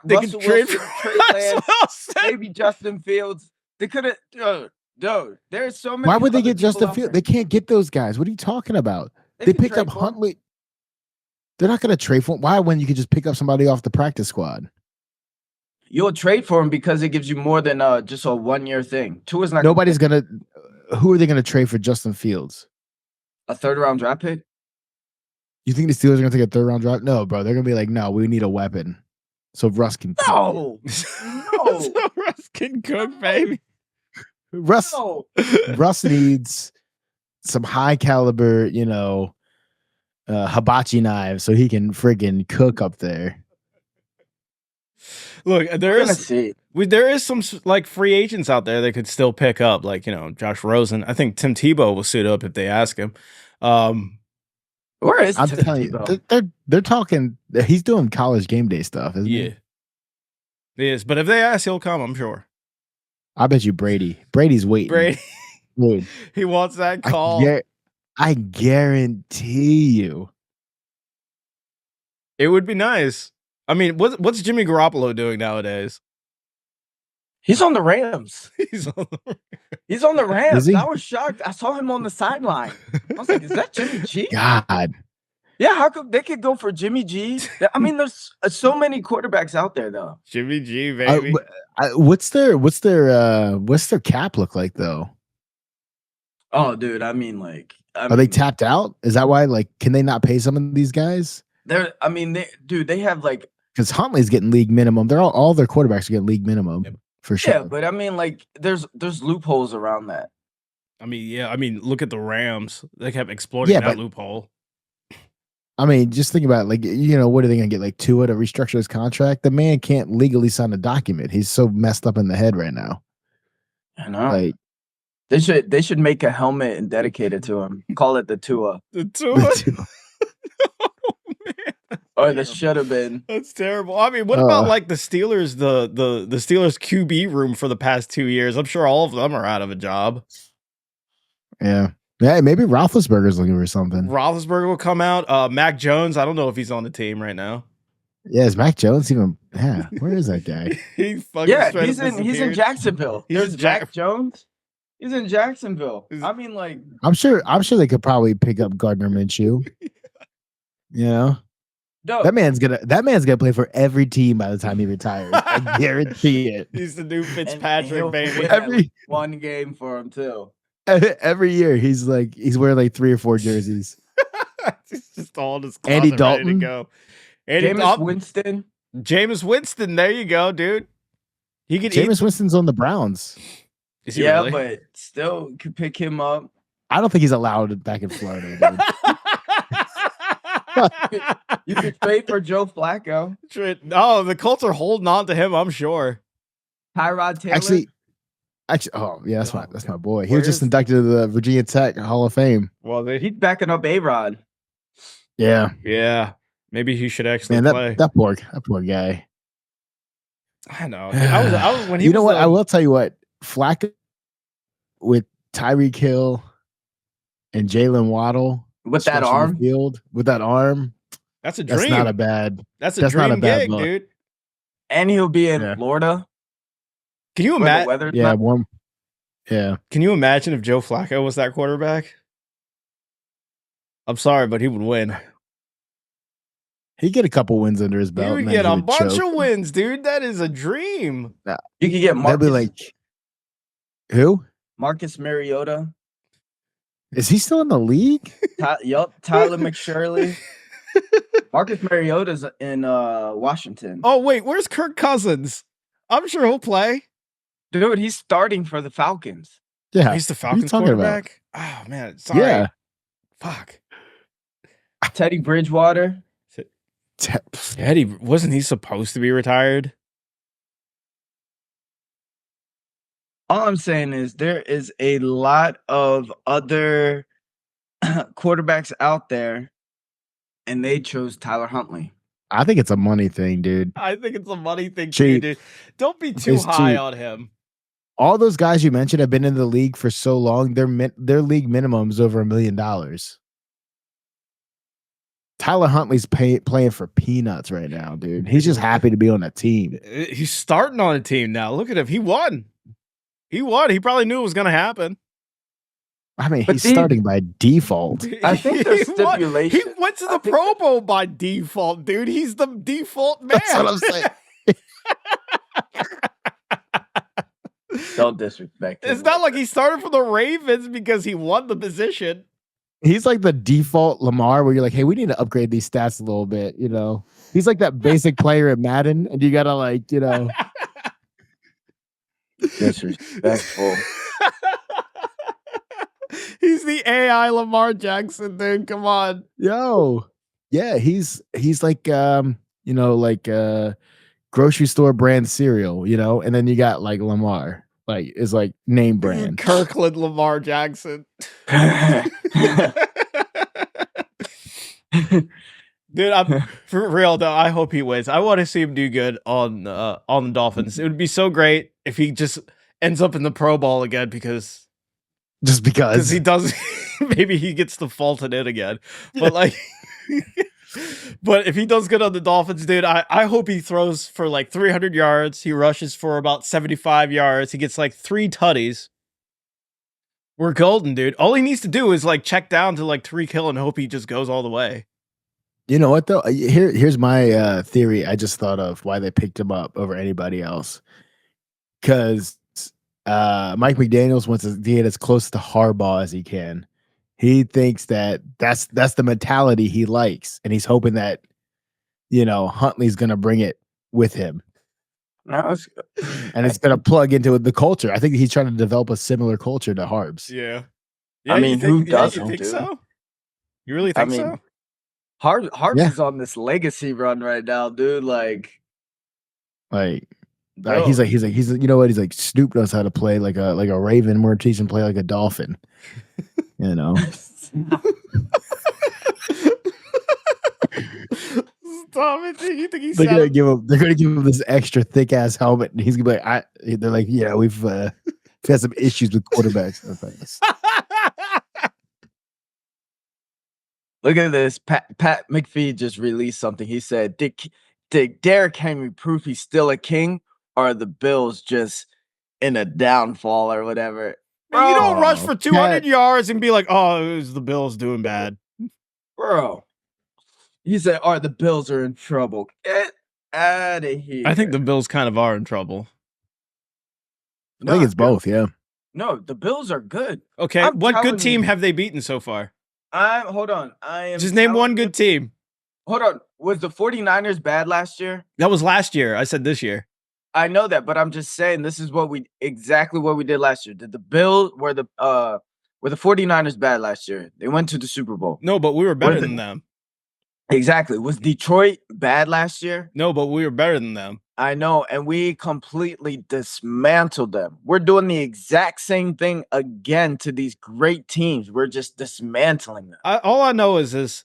Russell Wilson, Trey Lance, maybe Justin Fields. They could have dude, there's so many. Why would they get Justin Fields? They can't get those guys. What are you talking about? They picked up Huntley. They're not going to trade for him. Why when you could just pick up somebody off the practice squad? You'll trade for him because it gives you more than just a 1-year thing. Tua's not. Nobody's gonna. Who are they going to trade for Justin Fields? A 3rd-round draft pick. You think the Steelers are going to take a 3rd-round draft? No, bro. They're going to be like, no, we need a weapon. So Russ can cook. No. So Russ can cook, baby. Russ needs some high caliber, hibachi knives so he can friggin' cook up there. Look, there is some like free agents out there that could still pick up, like Josh Rosen. I think Tim Tebow will suit up if they ask him. Where is I'm telling you, they're talking. He's doing college game day stuff, isn't he? Yeah, he is. But if they ask, he'll come. I'm sure. I bet you Brady's waiting. Dude. He wants that call. I guarantee you. It would be nice. I mean, what's Jimmy Garoppolo doing nowadays? He's on the Rams. He's on the Rams. I was shocked. I saw him on the sideline. I was like, is that Jimmy G? God. Yeah, how come they could go for Jimmy G? I mean, there's so many quarterbacks out there, though. Jimmy G, baby. What's their cap look like though? Oh, dude, I mean, are they tapped out? Is that why? Like, can they not pay some of these guys? They have because Huntley's getting league minimum. They're all their quarterbacks are getting league minimum for sure. Yeah, but I mean, there's loopholes around that. I mean, look at the Rams. They kept exploiting that loophole. I mean, just think about it. What are they going to get? Like Tua to restructure his contract? The man can't legally sign a document. He's so messed up in the head right now. I know. They should make a helmet and dedicate it to him. Call it the Tua. The Tua. Oh, man. Or the should have been. That's terrible. I mean, what about the Steelers? The Steelers QB room for the past 2 years. I'm sure all of them are out of a job. Yeah. Yeah, maybe Roethlisberger's looking for something. Roethlisberger will come out. Mac Jones, I don't know if he's on the team right now. Yeah, is Mac Jones even? Yeah, where is that guy? He's in Jacksonville. There's Mac Jones. He's in Jacksonville. I mean, I'm sure they could probably pick up Gardner Minshew. No. That man's gonna play for every team by the time he retires. I guarantee it. He's the new Fitzpatrick, baby. Every one game for him too. Every year he's wearing 3 or 4 jerseys. It's just all this Andy Dalton ready to go. Jameis Winston. There you go, dude. Jameis Winston's on the Browns. Is he really? But still could pick him up. I don't think he's allowed back in Florida. You could trade for Joe Flacco. No, the Colts are holding on to him, I'm sure. Tyrod Taylor. Actually, oh yeah, that's my boy. He was just inducted to the Virginia Tech Hall of Fame. Well, he's backing up A-Rod. Yeah. Maybe he should actually play. That poor guy. I know. I was when he. You know what? I will tell you what. Flacco with Tyreek Hill and Jalen Waddle with that arm. That's a dream. That's not a bad. That's a dream gig, dude. And he'll be in Florida. Can you imagine? Yeah, warm. Yeah. Can you imagine if Joe Flacco was that quarterback? I'm sorry, but he would win. He'd get a couple wins under his belt. He would get a bunch of wins, dude. That is a dream. You could get Marcus. That'd be who? Marcus Mariota. Is he still in the league? Yup. Tyler McShirley. Marcus Mariota's in Washington. Oh, wait. Where's Kirk Cousins? I'm sure he'll play. Dude, he's starting for the Falcons. Yeah. He's the Falcons quarterback? Oh, man. Sorry. Yeah. Fuck. Teddy Bridgewater. Teddy, wasn't he supposed to be retired? All I'm saying is there is a lot of other quarterbacks out there, and they chose Tyler Huntley. I think it's a money thing, dude. I think it's a money thing too, dude. Don't be too high on him. All those guys you mentioned have been in the league for so long. Their league minimum is over $1 million. Tyler Huntley's playing for peanuts right now, dude. He's just happy to be on a team. He's starting on a team now. Look at him. He won. He probably knew it was going to happen. I mean, he's starting by default. I think there's stipulation. He went to the Pro Bowl by default, dude. He's the default man. That's what I'm saying. Don't disrespect him. It's not like he started for the Ravens because he won the position. He's like the default Lamar where you're like, hey, we need to upgrade these stats a little bit, you know? He's like that basic player at Madden, and you got to, like, you know. Disrespectful. He's the AI Lamar Jackson, dude. Come on. Yo. Yeah, he's like, you know, like grocery store brand cereal, you know? And then you got, like, Lamar. Like, is like name brand. Kirkland Lamar Jackson. Dude, I'm for real though. I hope he wins. I want to see him do good on the Dolphins. It would be so great if he just ends up in the Pro Bowl again because he does. Maybe he gets defaulted in again, but like. But if he does good on the Dolphins, dude, I hope he throws for like 300 yards. He rushes for about 75 yards. He gets like 3 tutties. We're golden, dude. All he needs to do is like check down to like Tyreek Hill and hope he just goes all the way. You know what though? Here's my theory. I just thought of why they picked him up over anybody else. Because Mike McDaniels wants to get as close to Harbaugh as he can. He thinks that that's the mentality he likes, and he's hoping that, you know, Huntley's going to bring it with him. And it's going to plug into the culture. I think he's trying to develop a similar culture to Harbs. Yeah. I mean, who doesn't? You think so? You really think so? Harbs is on this legacy run right now, dude. He's like, you know what? He's like, Snoop knows how to play like a Raven. We're teaching him to play like a dolphin. You know. Stop it! You think he's they're gonna give him this extra thick ass helmet, and he's gonna be like, they're like, yeah, we've had some issues with quarterbacks in the past. Look at this. Pat McPhee just released something. He said, Did Derrick Henry prove he's still a king, or are the Bills just in a downfall or whatever? Bro, you don't rush for 200 yards and be like, oh, it was the Bills doing bad. Bro. He said, the Bills are in trouble. Get out of here. I think the Bills kind of are in trouble. I think it's both, yeah. No, the Bills are good. Okay, what good team have they beaten so far? Hold on. Just name one good team. Hold on. Was the 49ers bad last year? That was last year. I said this year. I know that, but I'm just saying this is exactly what we did last year. Did the Bills were the 49ers bad last year? They went to the Super Bowl. No, but we were better than them. Exactly. Was Detroit bad last year? No, but we were better than them. I know, and we completely dismantled them. We're doing the exact same thing again to these great teams. We're just dismantling them. All I know is this.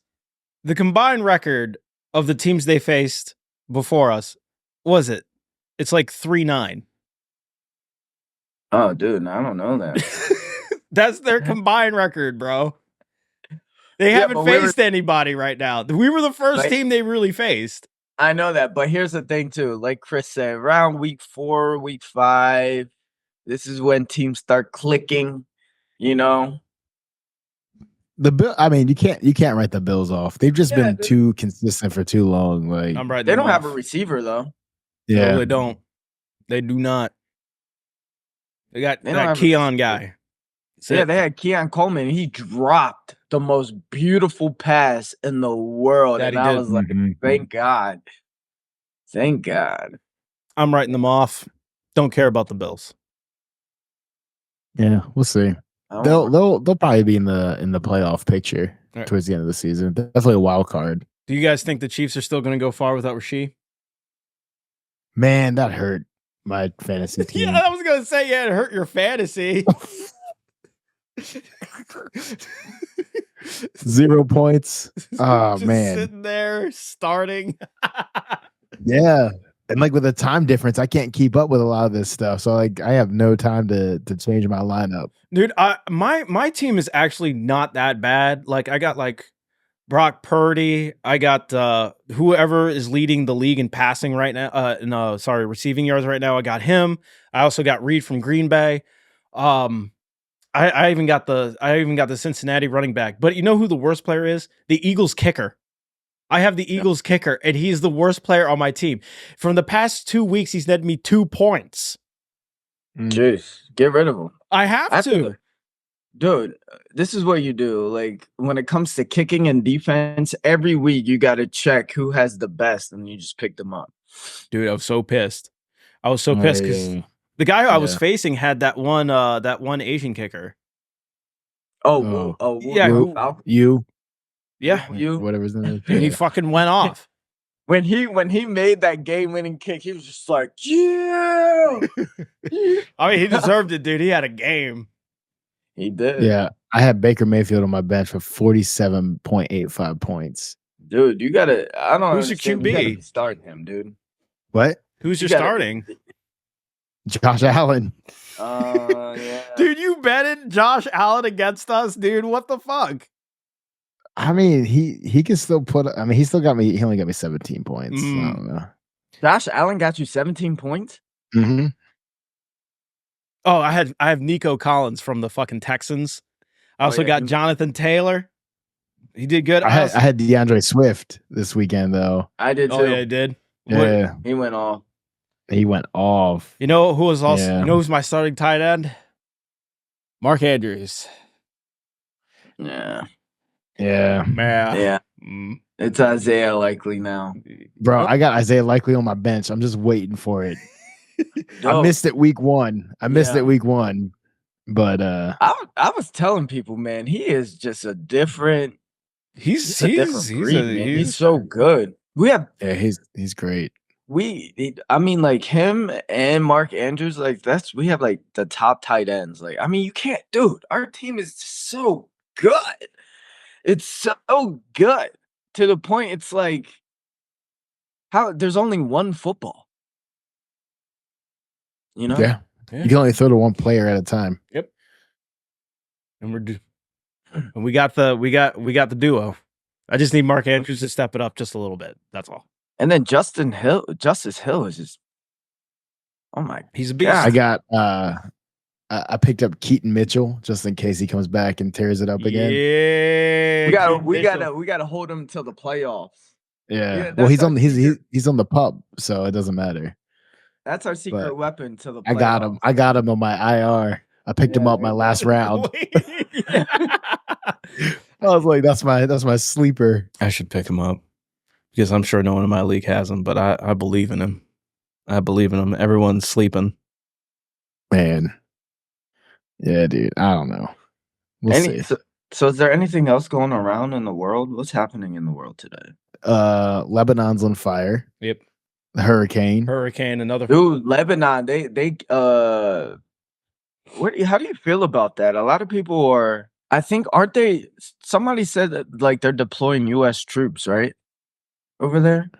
The combined record of the teams they faced before us, it's like 3-9. Oh, dude, I don't know that. That's their combined record, bro. They haven't faced anybody right now. We were the first team they really faced. I know that, but here's the thing, too. Like Chris said, around week 4, week 5, this is when teams start clicking, you know? I mean, you can't write the Bills off. They've just been too consistent for too long. Like, they don't have a receiver, though. Yeah, no, they don't. They do not. They got that Keon guy. Yeah, they had Keon Coleman. He dropped the most beautiful pass in the world. And I was like, thank God. Thank God. I'm writing them off. Don't care about the Bills. Yeah, we'll see. They'll probably be in the playoff picture. towards the end of the season. Definitely a wild card. Do you guys think the Chiefs are still going to go far without Rasheed? Man, that hurt my fantasy team. Yeah, I was going to say, yeah, it hurt your fantasy. 0 points. Oh, just man. Sitting there starting. Yeah. And like with the time difference, I can't keep up with a lot of this stuff. So like I have no time to change my lineup. Dude, my team is actually not that bad. Like I got like Brock Purdy. I got whoever is leading the league in passing right now. Receiving yards right now. I got him. I also got Reed from Green Bay. I even got the Cincinnati running back. But you know who the worst player is? The Eagles kicker. I have the Eagles kicker, and he's the worst player on my team. From the past 2 weeks, he's netted me 2 points. Jeez, get rid of him. I have to. Dude, this is what you do. Like, when it comes to kicking and defense, every week you got to check who has the best, and you just pick them up. Dude, I was so pissed. I was so pissed because the guy I was facing had that one Asian kicker. Yeah. Whatever's in there. He fucking went off. When he made that game-winning kick, he was just like, yeah. I mean, he deserved it, dude. He had a game. He did. Yeah. I had Baker Mayfield on my bench for 47.85 points. Dude, you gotta. I don't. Who's your QB? You gotta start him, dude. What? Who's your starting? Josh Allen. Yeah. Dude, you betted Josh Allen against us, dude. What the fuck? I mean, he can still put. I mean, he still got me. He only got me 17 points. I don't know. Josh Allen got you 17 points. Mm-hmm. Oh, I have Nico Collins from the fucking Texans. I also got Jonathan Taylor. He did good. I had DeAndre Swift this weekend though. I did too. Oh yeah, I did. Yeah, he went off. He went off. You know who was also? Yeah. You know who's my starting tight end? Mark Andrews. Yeah. It's Isaiah Likely now, bro. I got Isaiah Likely on my bench. I'm just waiting for it. I missed it week one. But I was telling people, man, he is just a different. He's so good. He's great. I mean, like him and Mark Andrews, like we have like the top tight ends. Like, I mean, you can't, dude. Our team is so good. It's so good to the point. It's like there's only one football. You know? Yeah. You can only throw to one player at a time. Yep. And we got the duo. I just need Mark Andrews to step it up just a little bit. That's all. And then Justice Hill is just, oh my, he's a beast. Yeah, I got I picked up Keaton Mitchell just in case he comes back and tears it up again. Yeah, we gotta hold him till the playoffs. Yeah, well, he's on the pup, so it doesn't matter. That's our secret weapon to the playoffs. I got him on my IR. I picked him up my last round. I was like, that's my sleeper. I should pick him up because I'm sure no one in my league has him, but I believe in him. Everyone's sleeping. Man. Yeah, dude. I don't know. We'll see. So is there anything else going around in the world? What's happening in the world today? Lebanon's on fire. Yep. The hurricane. Another dude. Lebanon. They how do you feel about that? A lot of people are. I think aren't they? Somebody said that like they're deploying U.S. troops, right? Over there.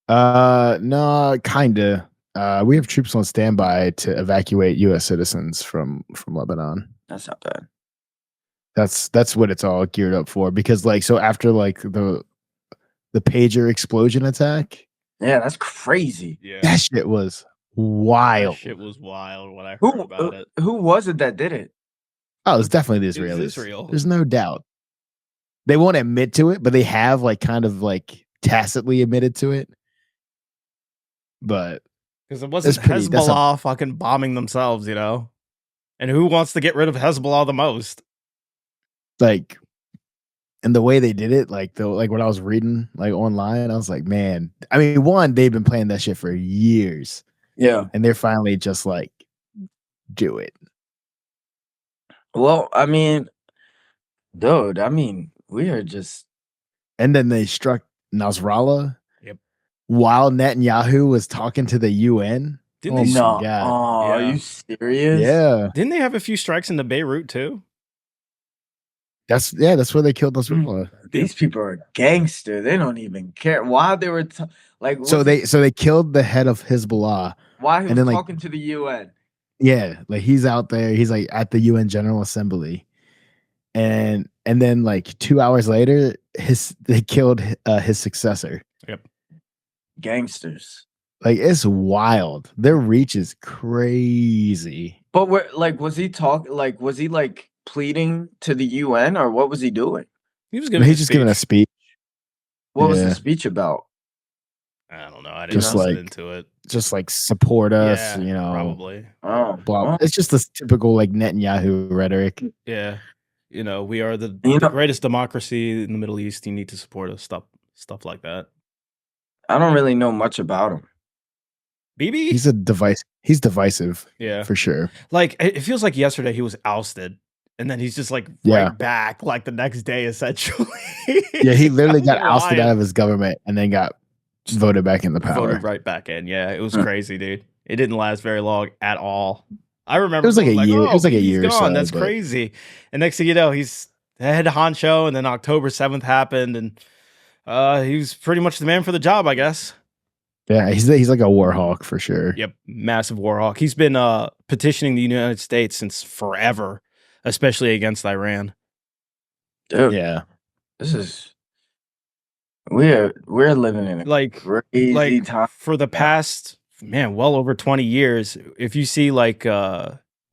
No, kinda. We have troops on standby to evacuate U.S. citizens from Lebanon. That's not bad. That's what it's all geared up for. Because like so after like the pager explosion attack. Yeah, that's crazy. Yeah, that shit was wild. That shit was wild when I heard about it. Who was it that did it? Oh, it's definitely the Israelis. Israel. There's no doubt. They won't admit to it, but they have like kind of like tacitly admitted to it. But because it wasn't Hezbollah fucking bombing themselves, you know? And who wants to get rid of Hezbollah the most? Like, and the way they did it, like when I was reading like online, I was like, man, I mean, one, they've been playing that shit for years. Yeah. And they're finally just like, do it. Well, I mean, dude, We are just. And then they struck Nasrallah. Yep. While Netanyahu was talking to the UN. Didn't oh they? my God! Oh, Yeah. Are you serious? Yeah. Didn't they have a few strikes into Beirut too? That's where they killed Nasrallah. These people are gangster. They don't even care. While they were so they killed the head of Hezbollah. While he was talking to the UN. Yeah, like he's out there. He's like at the UN General Assembly, and then like 2 hours later, they killed his successor. Yep. Gangsters. Like it's wild. Their reach is crazy. But was he pleading to the UN or what was he doing? He was giving. He's just giving a speech. What was the speech about? I don't know. I didn't listen into it. Just like support us, probably. Blah. It's just this typical like Netanyahu rhetoric. Yeah, we are the greatest democracy in the Middle East. You need to support us. Stuff like that. I don't really know much about him. Bibi? He's divisive. Yeah, for sure. Like it feels like yesterday he was ousted, and then he's just like right back like the next day essentially. Yeah, he literally got ousted out of his government and then got voted back in the power. Voted right back in. Yeah, it was crazy, dude. It didn't last very long at all. I remember it was like a year. It was like a year. Gone. So, that's crazy. And next thing you know, he's head honcho, and then October 7th happened, and he was pretty much the man for the job, I guess. Yeah, he's like a war hawk for sure. Yep, massive war hawk. He's been petitioning the United States since forever, especially against Iran. Dude, yeah, this is we're living in a crazy time for the past well over 20 years. If you see like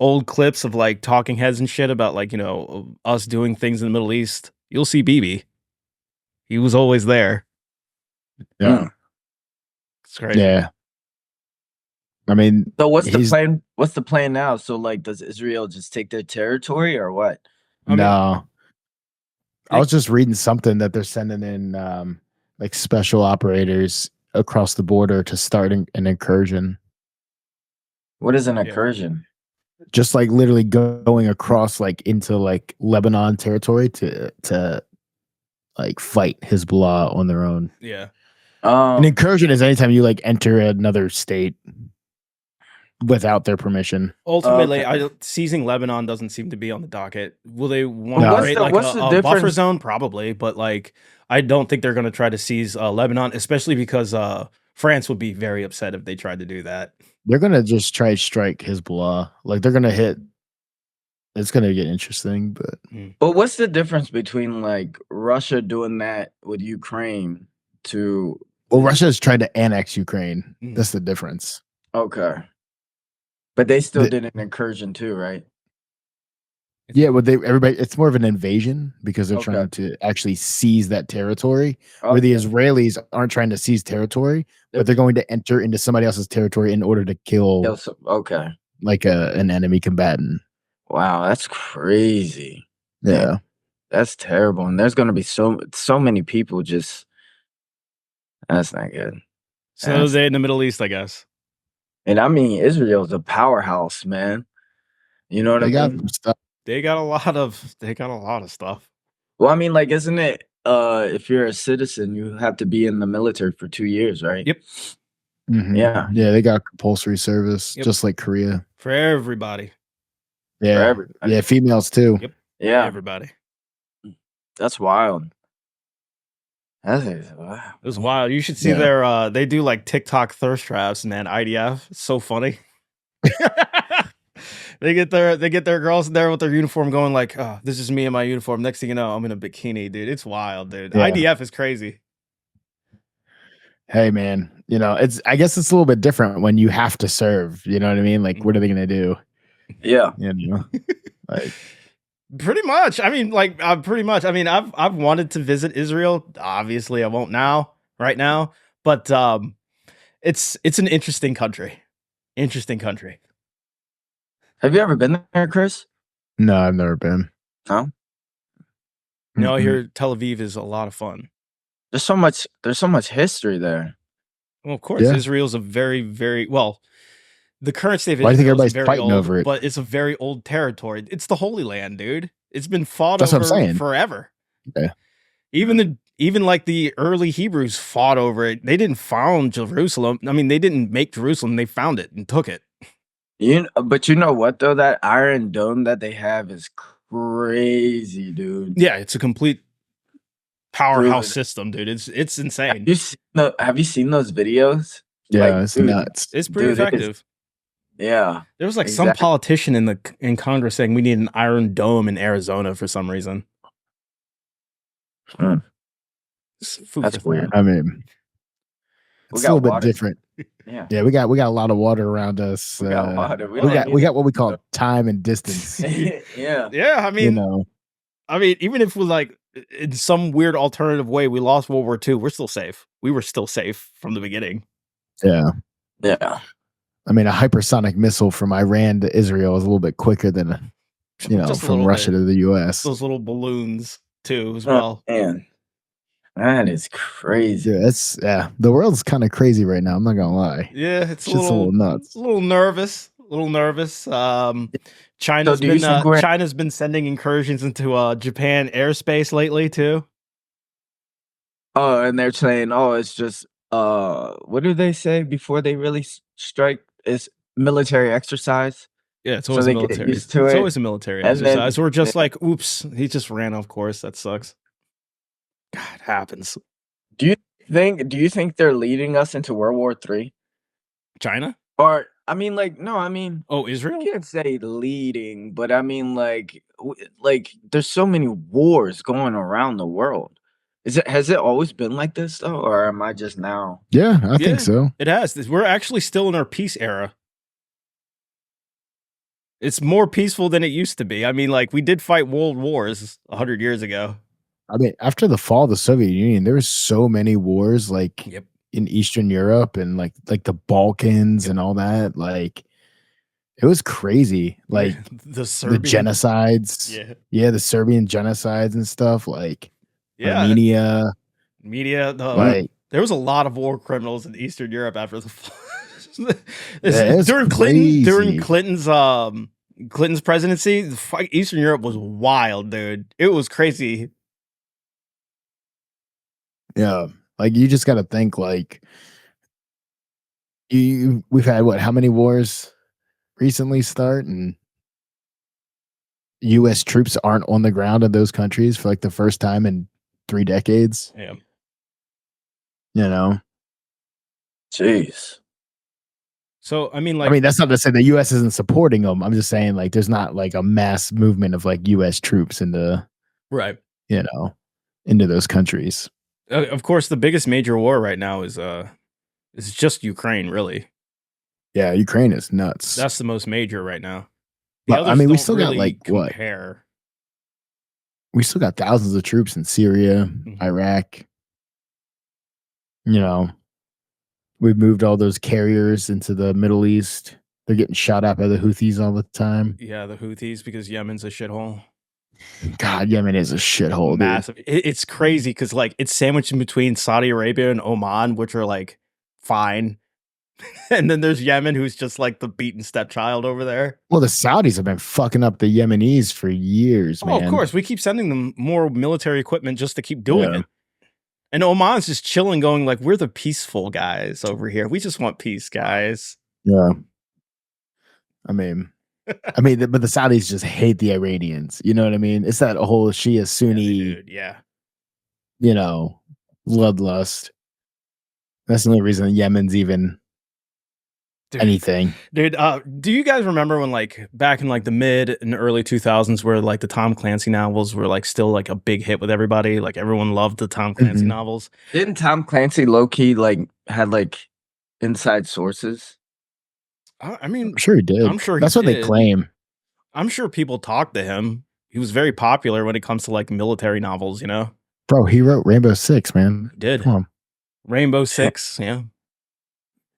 old clips of like talking heads and shit about like us doing things in the Middle East, you'll see Bibi. He was always there. Yeah. It's crazy. Yeah. I mean, so what's the plan? What's the plan now? So like, does Israel just take their territory or what? No. I was just reading something that they're sending in like special operators across the border to start an incursion. What is an incursion? Just like literally going across like into like Lebanon territory to like fight Hezbollah on their own. Yeah. An incursion is anytime you like enter another state without their permission. Ultimately, seizing Lebanon doesn't seem to be on the docket. Will they want to create like a buffer zone? Probably, but like I don't think they're going to try to seize Lebanon, especially because France would be very upset if they tried to do that. They're going to just try to strike Hezbollah. Like they're going to hit. It's going to get interesting, but what's the difference between like Russia doing that with Ukraine to? Well, Russia has tried to annex Ukraine. That's the difference. Okay. But they still did an incursion too, right? Yeah, but it's more of an invasion because they're trying to actually seize that territory. Where the Israelis aren't trying to seize territory, but they're going to enter into somebody else's territory in order to kill like an enemy combatant. Wow, that's crazy. Yeah. Man, that's terrible. And there's gonna be so many people just that's not good. So they in the Middle East, I guess. And I mean, Israel's a powerhouse, man. You know what I mean? They got a lot of stuff. Well, I mean, like, isn't it? If you're a citizen, you have to be in the military for 2 years, right? Yep. Mm-hmm. Yeah. They got compulsory service, just like Korea. For everybody. Yeah. For everybody. Yeah, females too. Yep. Yeah. Everybody. That's wild. It was wild. You should see their they do like TikTok thirst traps, man. IDF. It's so funny. They get their girls in there with their uniform going like, oh, this is me in my uniform. Next thing you know, I'm in a bikini, dude. It's wild, dude. Yeah. IDF is crazy. Hey man, I guess it's a little bit different when you have to serve. You know what I mean? Like, what are they gonna do? Yeah. Like pretty much. I mean, pretty much. I mean, I've wanted to visit Israel. Obviously, I won't right now. But it's an interesting country. Interesting country. Have you ever been there, Chris? No, I've never been. No. No, I hear Tel Aviv is a lot of fun. There's so much history there. Well, of course, Israel's a very, very the current state of Israel. I think everybody's fighting old, over it, but it's a very old territory. It's the Holy Land, dude. It's been fought over forever. Yeah. Even like the early Hebrews fought over it. They didn't found Jerusalem. I mean, they didn't make Jerusalem. They found it and took it. But you know what though? That Iron Dome that they have is crazy, dude. Yeah, it's a complete powerhouse system, dude. It's insane. Have you seen those videos? Yeah, like, it's nuts. It's pretty effective. Yeah, there was like some politician in Congress saying we need an Iron Dome in Arizona for some reason. That's weird. I mean, it's a little bit different. Yeah, we got a lot of water around us. We got water. We got what we call time and distance. Yeah. I mean, even if we like in some weird alternative way we lost World War II, we're still safe. We were still safe from the beginning. Yeah. I mean, a hypersonic missile from Iran to Israel is a little bit quicker than from Russia to the U.S. Those little balloons too, as well. Man, that is crazy. Dude, the world's kind of crazy right now. I'm not gonna lie. Yeah, it's just a little nuts. A little nervous. China's been sending incursions into Japan airspace lately too. Oh, and they're saying, it's just what do they say before they really strike? It's military exercise. Yeah, it's always military. It's always a military exercise. We're just like, oops, he just ran off course. That sucks. God, it happens. Do you think they're leading us into World War III? China? Or I mean, like, no, I mean, Israel? I can't say leading, but I mean, like there's so many wars going around the world. Has it always been like this though, or am I just now? Yeah, I think so. It has. We're actually still in our peace era. It's more peaceful than it used to be. I mean, like, we did fight world wars 100 years ago. I mean, after the fall of the Soviet Union, there was so many wars, like in Eastern Europe and like the Balkans and all that. Like, it was crazy. Like the genocides. Yeah, the Serbian genocides and stuff. Like Armenia. There was a lot of war criminals in Eastern Europe after the fall. During Clinton's presidency, Eastern Europe was wild, dude. It was crazy. Yeah, like you just got to think like we've had how many wars recently start, and U.S. troops aren't on the ground in those countries for like the first time in 3 decades. Yeah, Jeez. So I mean, that's not to say the U.S. isn't supporting them. I'm just saying, like, there's not like a mass movement of like U.S. troops into those countries. Of course, the biggest major war right now is just Ukraine, really. Yeah, Ukraine is nuts. That's the most major right now. But I mean, we still got like compare. We still got thousands of troops in Syria, Iraq. We've moved all those carriers into the Middle East. They're getting shot at by the Houthis all the time. Yeah, the Houthis, because Yemen's a shithole. God, Yemen is a shithole. Massive. It's crazy because like it's sandwiched in between Saudi Arabia and Oman, which are like fine. And then there's Yemen, who's just like the beaten stepchild over there. Well, the Saudis have been fucking up the Yemenis for years, man. Of course. We keep sending them more military equipment just to keep doing it. And Oman's just chilling, going like, we're the peaceful guys over here. We just want peace, guys. Yeah. I mean, but the Saudis just hate the Iranians. You know what I mean? It's that whole Shia Sunni, bloodlust. That's the only reason Yemen's even anything. Dude, do you guys remember when like back in like the mid and early 2000s where like the Tom Clancy novels were like still like a big hit with everybody? Like everyone loved the Tom Clancy novels. Didn't Tom Clancy low-key like had like inside sources? I mean, I'm sure he did. I'm sure that's what they claim. I'm sure people talked to him. He was very popular when it comes to like military novels, Bro, he wrote Rainbow Six, man. He did. Come on. Rainbow Six, yeah.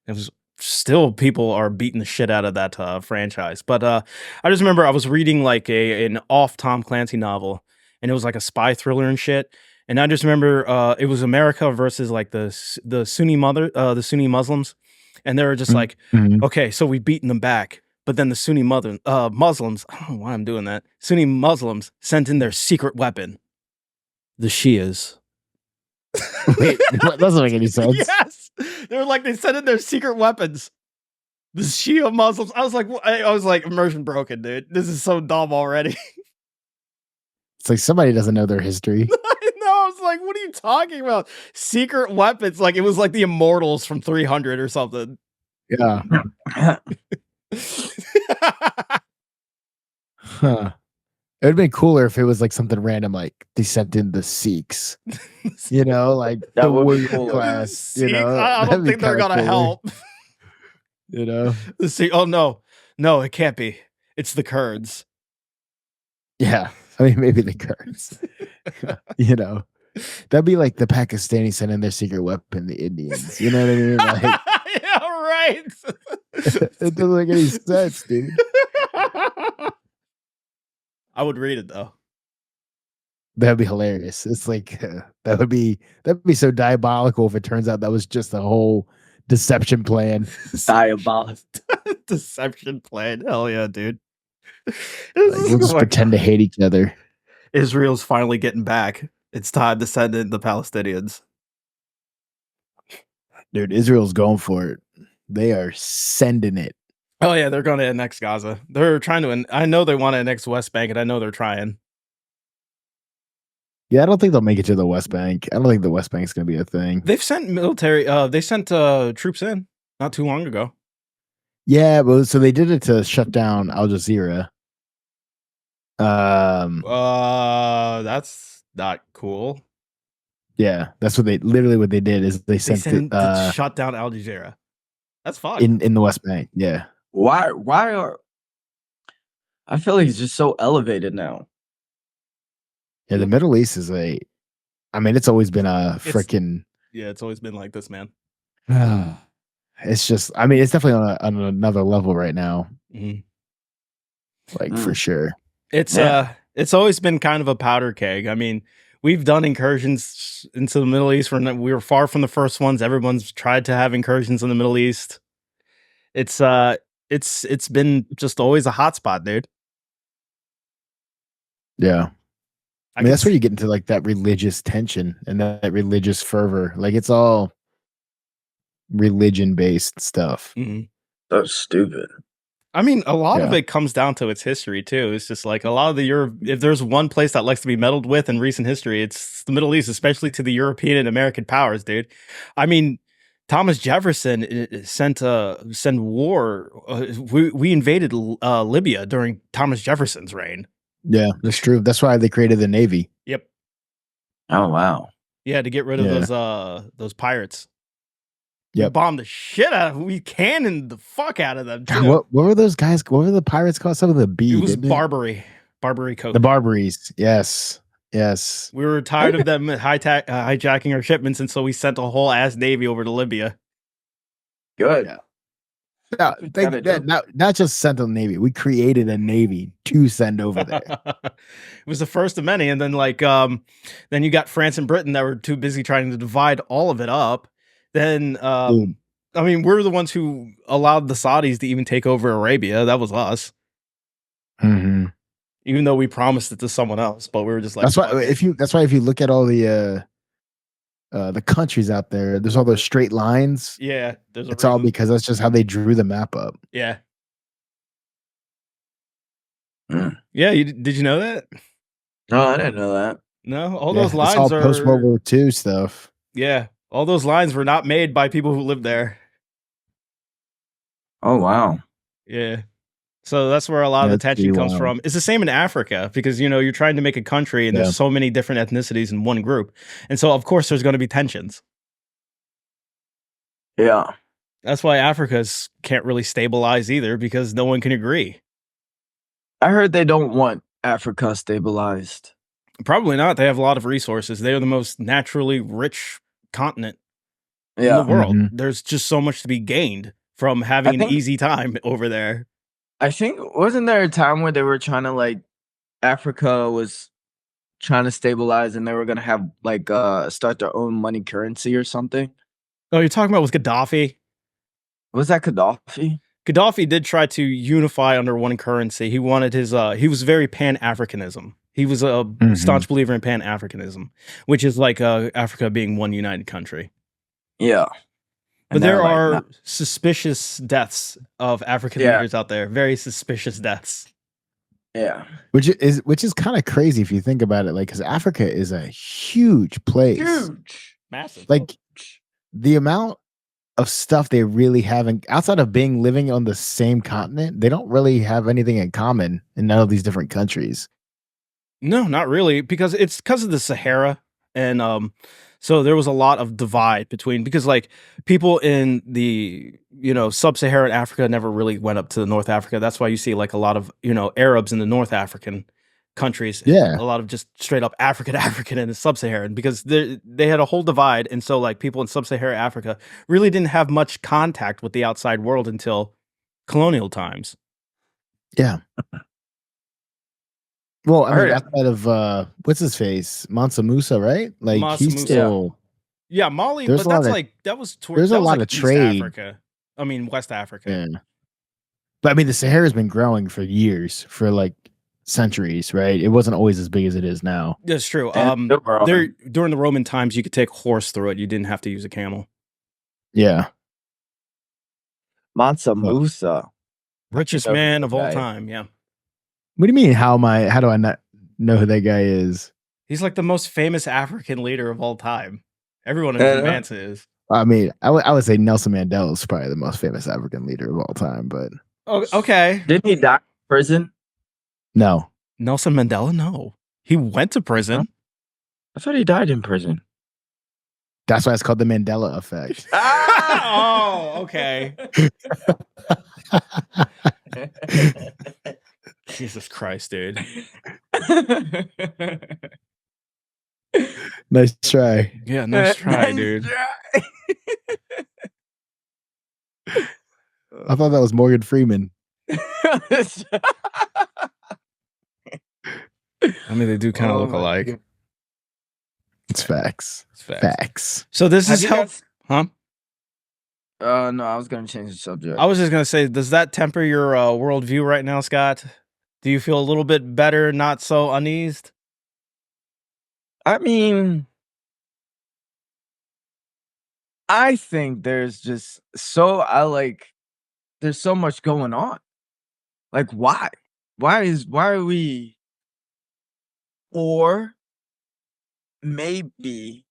It was still people are beating the shit out of that franchise. But I just remember I was reading like an off Tom Clancy novel, and it was like a spy thriller and shit. And I just remember it was America versus like the Sunni Muslims, and they were just like, okay, so we've beaten them back. But then the Sunni Muslims, I don't know why I'm doing that. Sunni Muslims sent in their secret weapon, the Shias. Wait, that doesn't make any sense. Yes, they were like they sent in their secret weapons. The Shia Muslims. I was like, immersion broken, dude. This is so dumb already. It's like somebody doesn't know their history. I know. I was like, what are you talking about? Secret weapons? Like it was like the Immortals from 300 or something. Yeah. Huh. It would have been cooler if it was like something random, like they sent in the Sikhs. You know, like that the would be warrior class. Sikhs, You know, I don't think they're gonna help. You know, oh no, it can't be. It's the Kurds. Yeah, I mean maybe the Kurds. You know, that'd be like the Pakistanis sending their secret weapon, the Indians. You know what I mean? Like, yeah, right. It doesn't make any sense, dude. I would read it though. That'd be hilarious. It's like that'd be so diabolical if it turns out that was just a whole deception plan. Diabolical deception plan. Hell yeah, dude. Like, we'll just pretend to hate each other. Israel's finally getting back. It's time to send in the Palestinians. Dude, Israel's going for it. They are sending it. Oh yeah, they're going to annex Gaza. They're trying to. I know they want to annex West Bank, and I know they're trying. Yeah, I don't think they'll make it to the West Bank. I don't think the West Bank's going to be a thing. They've sent military. They sent troops in not too long ago. Yeah, but so they did it to shut down Al Jazeera. That's not cool. Yeah, that's what they did is they sent it to shut down Al Jazeera. That's fine in the West Bank. Yeah. Why are I feel like it's just so elevated now. Yeah, the Middle East is it's always been a freaking. Yeah, it's always been like this, man. It's just, it's definitely on another level right now. Mm-hmm. Like for sure. It's always been kind of a powder keg. I mean, we've done incursions into the Middle East. We were far from the first ones. Everyone's tried to have incursions in the Middle East. It's been just always a hotspot, dude. Yeah. I mean, that's where you get into like that religious tension and that religious fervor. Like it's all religion based stuff. Mm-hmm. That's stupid. I mean, a lot of it comes down to its history too. It's just like a lot of if there's one place that likes to be meddled with in recent history, it's the Middle East, especially to the European and American powers, dude. I mean, Thomas Jefferson sent war. We invaded Libya during Thomas Jefferson's reign. Yeah, that's true. That's why they created the Navy. Yep. Oh wow. Yeah, to get rid of those pirates. Yeah, bombed the shit out of them. We cannoned the fuck out of them. Too. What were those guys? What were the pirates called? Some of the B. It was Barbary. Barbary Coast. The Barbaries. Yes. We were tired of them hijacking our shipments, and so we sent a whole ass navy over to Libya. Good. Yeah. Not just sent the Navy. We created a Navy to send over there. It was the first of many, and then then you got France and Britain that were too busy trying to divide all of it up. Then we're the ones who allowed the Saudis to even take over Arabia. That was us. Mm-hmm. Even though we promised it to someone else, but we were just like, that's why if you look at all the countries out there, there's all those straight lines. Yeah, it's all because that's just how they drew the map up. Yeah. Yeah, did you know that? No, I didn't know that. No, all those lines all are post World War II stuff. Yeah, all those lines were not made by people who lived there. Oh wow. Yeah. So that's where a lot of the tension comes from. It's the same in Africa because, you're trying to make a country and there's so many different ethnicities in one group. And so, of course, there's going to be tensions. Yeah. That's why Africa can't really stabilize either because no one can agree. I heard they don't want Africa stabilized. Probably not. They have a lot of resources. They are the most naturally rich continent in the world. Mm-hmm. There's just so much to be gained from having an easy time over there. I think, wasn't there a time where they were trying to Africa was trying to stabilize and they were going to have start their own money currency or something? Oh, you're talking about with Gaddafi? Was that Gaddafi? Gaddafi did try to unify under one currency. He wanted he was very pan-Africanism. He was a staunch believer in Pan-Africanism, which is like Africa being one united country. Yeah. But there are suspicious deaths of African leaders out there. Very suspicious deaths. Yeah. Which is kind of crazy if you think about it. Like, because Africa is a huge place. Huge. Massive. Like, the amount of stuff they really haven't, outside of living on the same continent, they don't really have anything in common in none of these different countries. No, not really, because it's because of the Sahara. And so there was a lot of divide between, because like people in the, sub-Saharan Africa never really went up to the North Africa. That's why you see like a lot of, Arabs in the North African countries. Yeah. A lot of just straight up African in the sub-Saharan, because they had a whole divide. And so like people in sub-Saharan Africa really didn't have much contact with the outside world until colonial times. Yeah. Well, I mean, outside of what's his face, Mansa Musa, right? Like Mansa he's Musa. Still, Mali, but that's that was there's a lot of trade. Africa. I mean, West Africa. Yeah. But I mean, the Sahara's been growing for years, for like centuries, right? It wasn't always as big as it is now. That's true. During the Roman times, you could take a horse through it. You didn't have to use a camel. Yeah. Mansa Musa, richest man of all time. Yeah. What do you mean? How do I not know who that guy is? He's like the most famous African leader of all time. Everyone in advance is. I mean, I would say Nelson Mandela is probably the most famous African leader of all time, but okay. Didn't he die in prison? No. Nelson Mandela? No. He went to prison. I thought he died in prison. That's why it's called the Mandela effect. Oh, okay. Jesus Christ, dude. Nice try. Yeah, nice try, dude. I thought that was Morgan Freeman. I mean, they do kind of look alike. It's facts. Facts. So this is how... Huh? No, I was going to change the subject. I was just going to say, does that temper your worldview right now, Scott? Do you feel a little bit better, not so uneased? I mean, I think there's just there's so much going on. Like, why? Why are we? Or maybe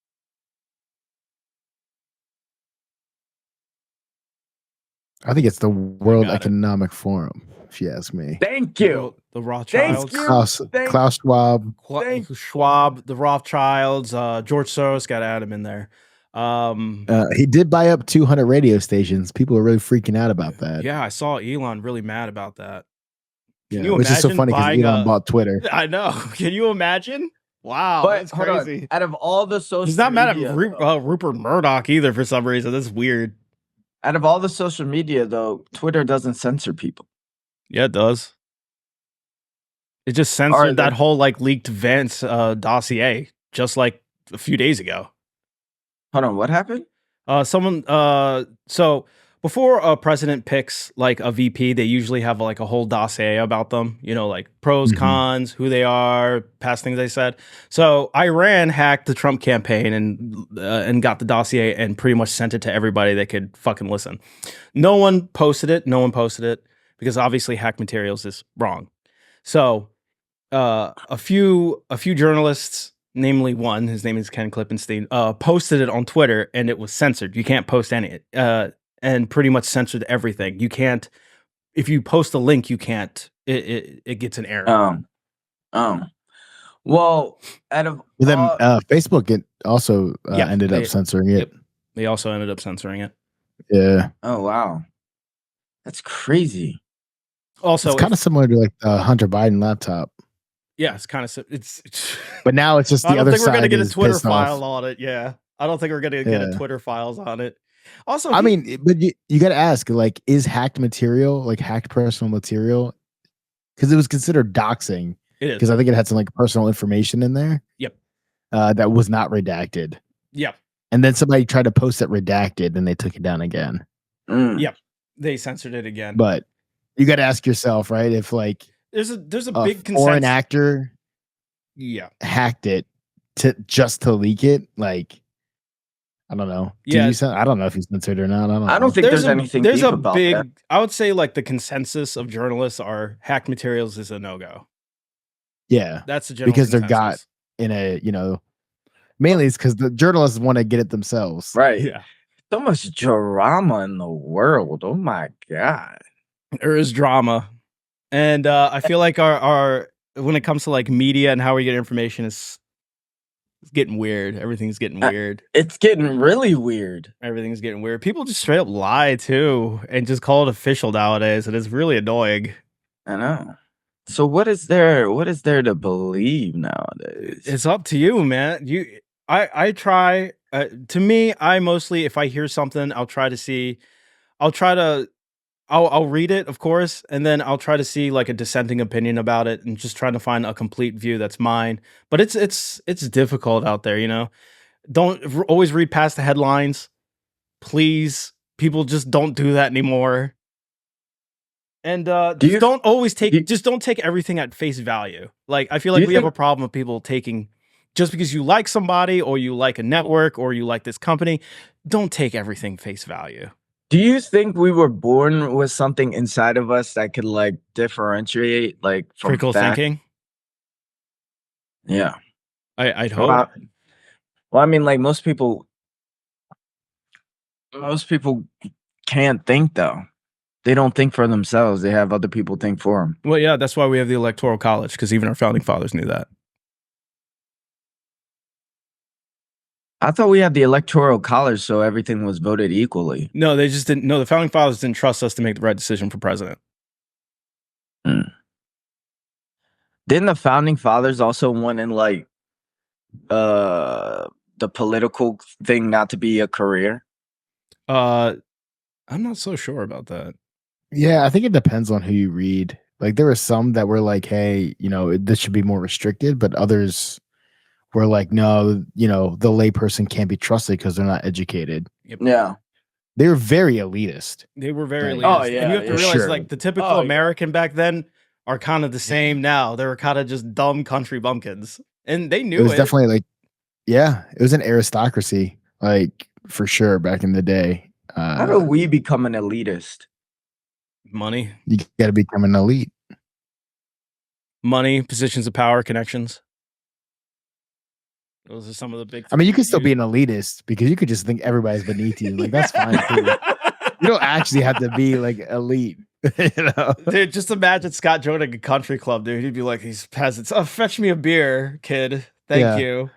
I think it's the World Economic Forum, if you ask me. Thank you. The Rothschilds. Klaus Schwab. Schwab, the Rothschilds, George Soros, got Adam in there. He did buy up 200 radio stations. People are really freaking out about that. Yeah, I saw Elon really mad about that. Can you imagine? Which is so funny because Elon bought Twitter. I know. Can you imagine? Wow, but that's crazy. Out of all the social He's not mad at Rupert Murdoch either for some reason. That's weird. Out of all the social media, though, Twitter doesn't censor people. Yeah, it does. It just censored that whole like leaked Vance dossier just like a few days ago. Hold on, what happened? So before a president picks like a VP, they usually have like a whole dossier about them, like pros, cons, who they are, past things they said. So Iran hacked the Trump campaign and got the dossier and pretty much sent it to everybody that could fucking listen. No one posted it because obviously hack materials is wrong. So a few journalists, namely one, his name is Ken Klippenstein, posted it on Twitter and it was censored. You can't post any and pretty much censored everything. You can't, if you post a link, you can't, it gets an error. Well, out of Facebook also ended up censoring it. They also ended up censoring it. Yeah. Oh, wow. That's crazy. Also, it's kind of similar to like the Hunter Biden laptop. Yeah, it's kind of but now it's just the other side. I don't think we're gonna get a Twitter file on it. Yeah, I don't think we're gonna get a Twitter files on it. Also, I mean, but you got to ask, like, is hacked material, like hacked personal material, because it was considered doxing. It is, because I think it had some like personal information in there. Yep. That was not redacted. Yep. And then somebody tried to post it redacted, and they took it down again. Yep. They censored it again. But you got to ask yourself, right? If like there's a big foreign actor hacked it to leak it. Like, I don't know. I don't know if he's censored or not. I don't think there's anything deep about that. I would say like the consensus of journalists are hacked materials is a no-go. Yeah, that's the general because consensus. they're got in a mainly it's because the journalists want to get it themselves. Right. Yeah. So much drama in the world. Oh my god. There is drama. And I feel like our when it comes to like media and how we get information it's getting weird. Everything's getting weird. It's getting really weird. Everything's getting weird. People just straight up lie too and just call it official nowadays. And it's really annoying. I know. So what is there to believe nowadays? It's up to you, man. I try to me, I mostly if I hear something, I'll read it, of course, and then I'll try to see like a dissenting opinion about it and just trying to find a complete view that's mine. But it's difficult out there, Don't always read past the headlines. Please. People just don't do that anymore. And don't always take just don't take everything at face value. Like I feel like we have a problem with people taking just because you like somebody or you like a network or you like this company, don't take everything face value. Do you think we were born with something inside of us that could like differentiate like from critical thinking? Yeah. I'd hope. Well, I mean, like most people can't think though. They don't think for themselves. They have other people think for them. Well, yeah, that's why we have the Electoral College, because even our founding fathers knew that. I thought we had the Electoral College so everything was voted equally. No, they just didn't. No, the founding fathers didn't trust us to make the right decision for president. Didn't the founding fathers also want in like the political thing not to be a career? I'm not so sure about that. Yeah, I think it depends on who you read. Like there were some that were like, hey, this should be more restricted, but others were like, no, the layperson can't be trusted because they're not educated. Yep. Yeah. They were very elitist. They were very elitist. Oh, yeah. And you have to realize, like, the typical American back then are kind of the same now. They were kind of just dumb country bumpkins. And they knew it. It was definitely like, yeah, it was an aristocracy, like, for sure, back in the day. How do we become an elitist? Money. You got to become an elite. Money, positions of power, connections. Those are some of the big things. I mean, you can still be an elitist because you could just think everybody's beneath you. Like, that's fine too. You don't actually have to be like elite. Dude, just imagine Scott joining a country club, dude. He'd be like, these peasants, fetch me a beer, kid. Thank you.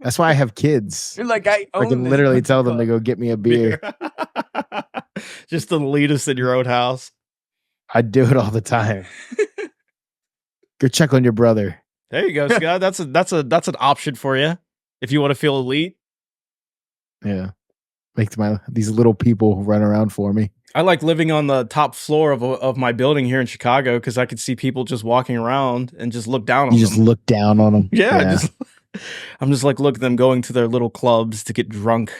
That's why I have kids. You're like, I can literally tell them to go get me a beer. Just the elitist in your own house. I do it all the time. Go check on your brother. There you go, Scott. That's an option for you if you want to feel elite. Yeah, makes these little people run around for me. I like living on the top floor of my building here in Chicago because I could see people just walking around and just look down on them. You just look down on them. Yeah. I'm just like, look at them going to their little clubs to get drunk.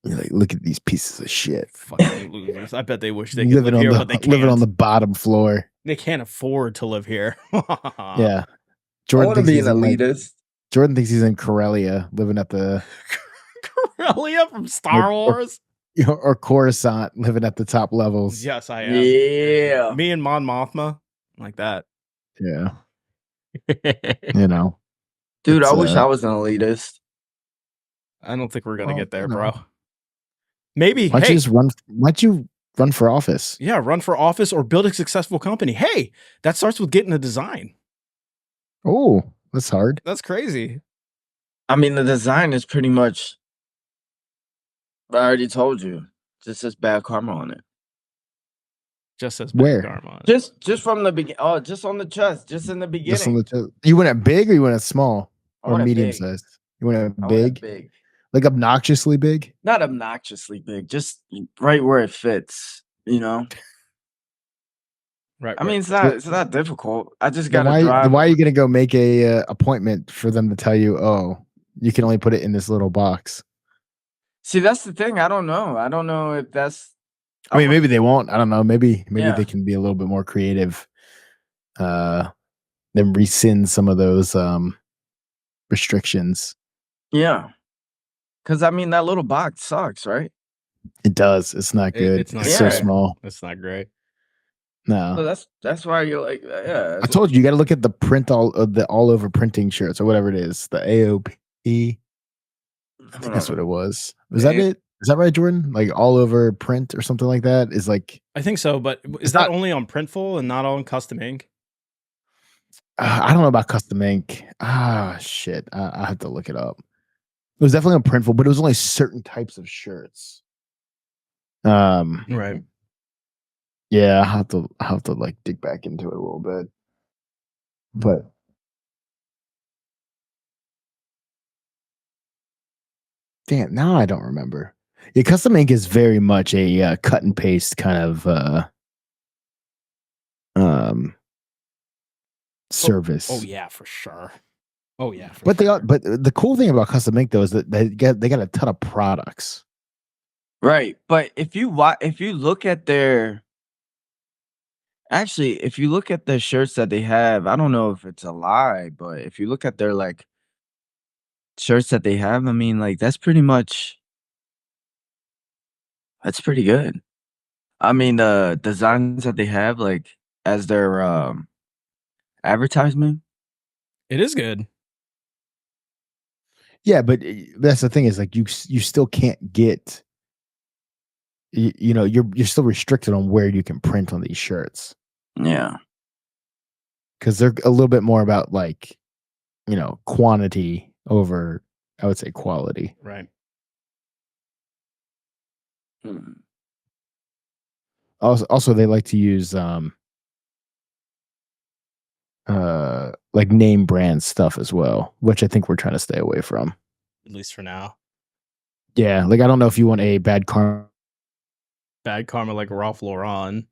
You're like, look at these pieces of shit. Fucking losers. I bet they wish they could live here, but they can't. Living on the bottom floor. They can't afford to live here. Yeah. Jordan thinks he's an elitist. Jordan thinks he's in Corellia, living at the Corellia from Star Wars, or Coruscant, living at the top levels. Yes, I am. Yeah, me and Mon Mothma, like that. Yeah, dude. I wish I was an elitist. I don't think we're gonna get there, bro. Maybe. Why don't you run for office? Yeah, run for office or build a successful company. Hey, that starts with getting a design. Oh, that's hard. That's crazy. I mean, the design is pretty much, I already told you, just says bad karma on it. Just says bad karma on it. Just from the beginning. Oh, just on the chest. Just in the beginning. Just on the chest. You went at big or you went at small? Or medium size? You went at big? Big. Like obnoxiously big? Not obnoxiously big. Just right where it fits, Right. I mean, it's not difficult. I just gotta drive. Why are you gonna go make a appointment for them to tell you, oh, you can only put it in this little box? See, that's the thing. I don't know. I don't know if that's. I mean, maybe they won't. I don't know. Maybe they can be a little bit more creative. them rescind some of those restrictions. Yeah. Because, I mean, that little box sucks, right? It does. It's not good. It's not so small. It's not great. No. So that's why you're like, yeah. I told you got to look at the print all over printing shirts or whatever it is. The AOP. I think that's what it was. Was that it? Is that right, Jordan? Like all over print or something like that? Is like I think so, but is that only on Printful and not on Custom Ink? I don't know about Custom Ink. Shit. I have to look it up. It was definitely on Printful, but it was only certain types of shirts. Right. Yeah, I have to like dig back into it a little bit. But damn, now I don't remember. Yeah, Custom Ink is very much a cut and paste kind of service. Oh yeah, for sure. Oh yeah. But the cool thing about Custom Ink though is that they got a ton of products. Right, but if you look at their if you look at the shirts that they have, I don't know if it's a lie, but if you look at their like shirts that they have, I mean, like that's pretty good. I mean, the designs that they have, like as their advertisement, it is good. Yeah, but that's the thing is like you still can't get. You know, you're still restricted on where you can print on these shirts. Yeah, because they're a little bit more about like, you know, quantity over, I would say, quality. Right. Also, they like to use like name brand stuff as well, which I think we're trying to stay away from. At least for now. Yeah, like I don't know if you want a bad karma like Ralph Lauren.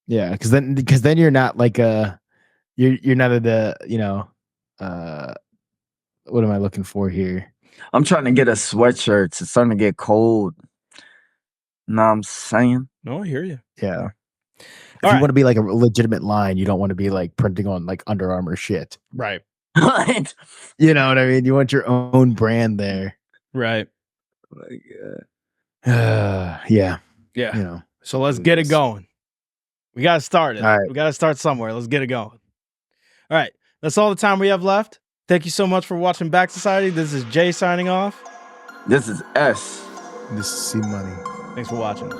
Yeah, because then you're not like you're not at the, you know, what am I looking for here? I'm trying to get a sweatshirt. It's starting to get cold. Know what I'm saying? No, I hear you. Yeah. If you want to be like a legitimate line, you don't want to be like printing on like Under Armour shit. Right. Right. You know what I mean? You want your own brand there. Right. Oh my God. Yeah. Yeah. You know. So let's get it going. We got to start it. All right. We got to start somewhere. Let's get it going. All right. That's all the time we have left. Thank you so much for watching Back Society. This is Jay signing off. This is S. This is C Money. Thanks for watching.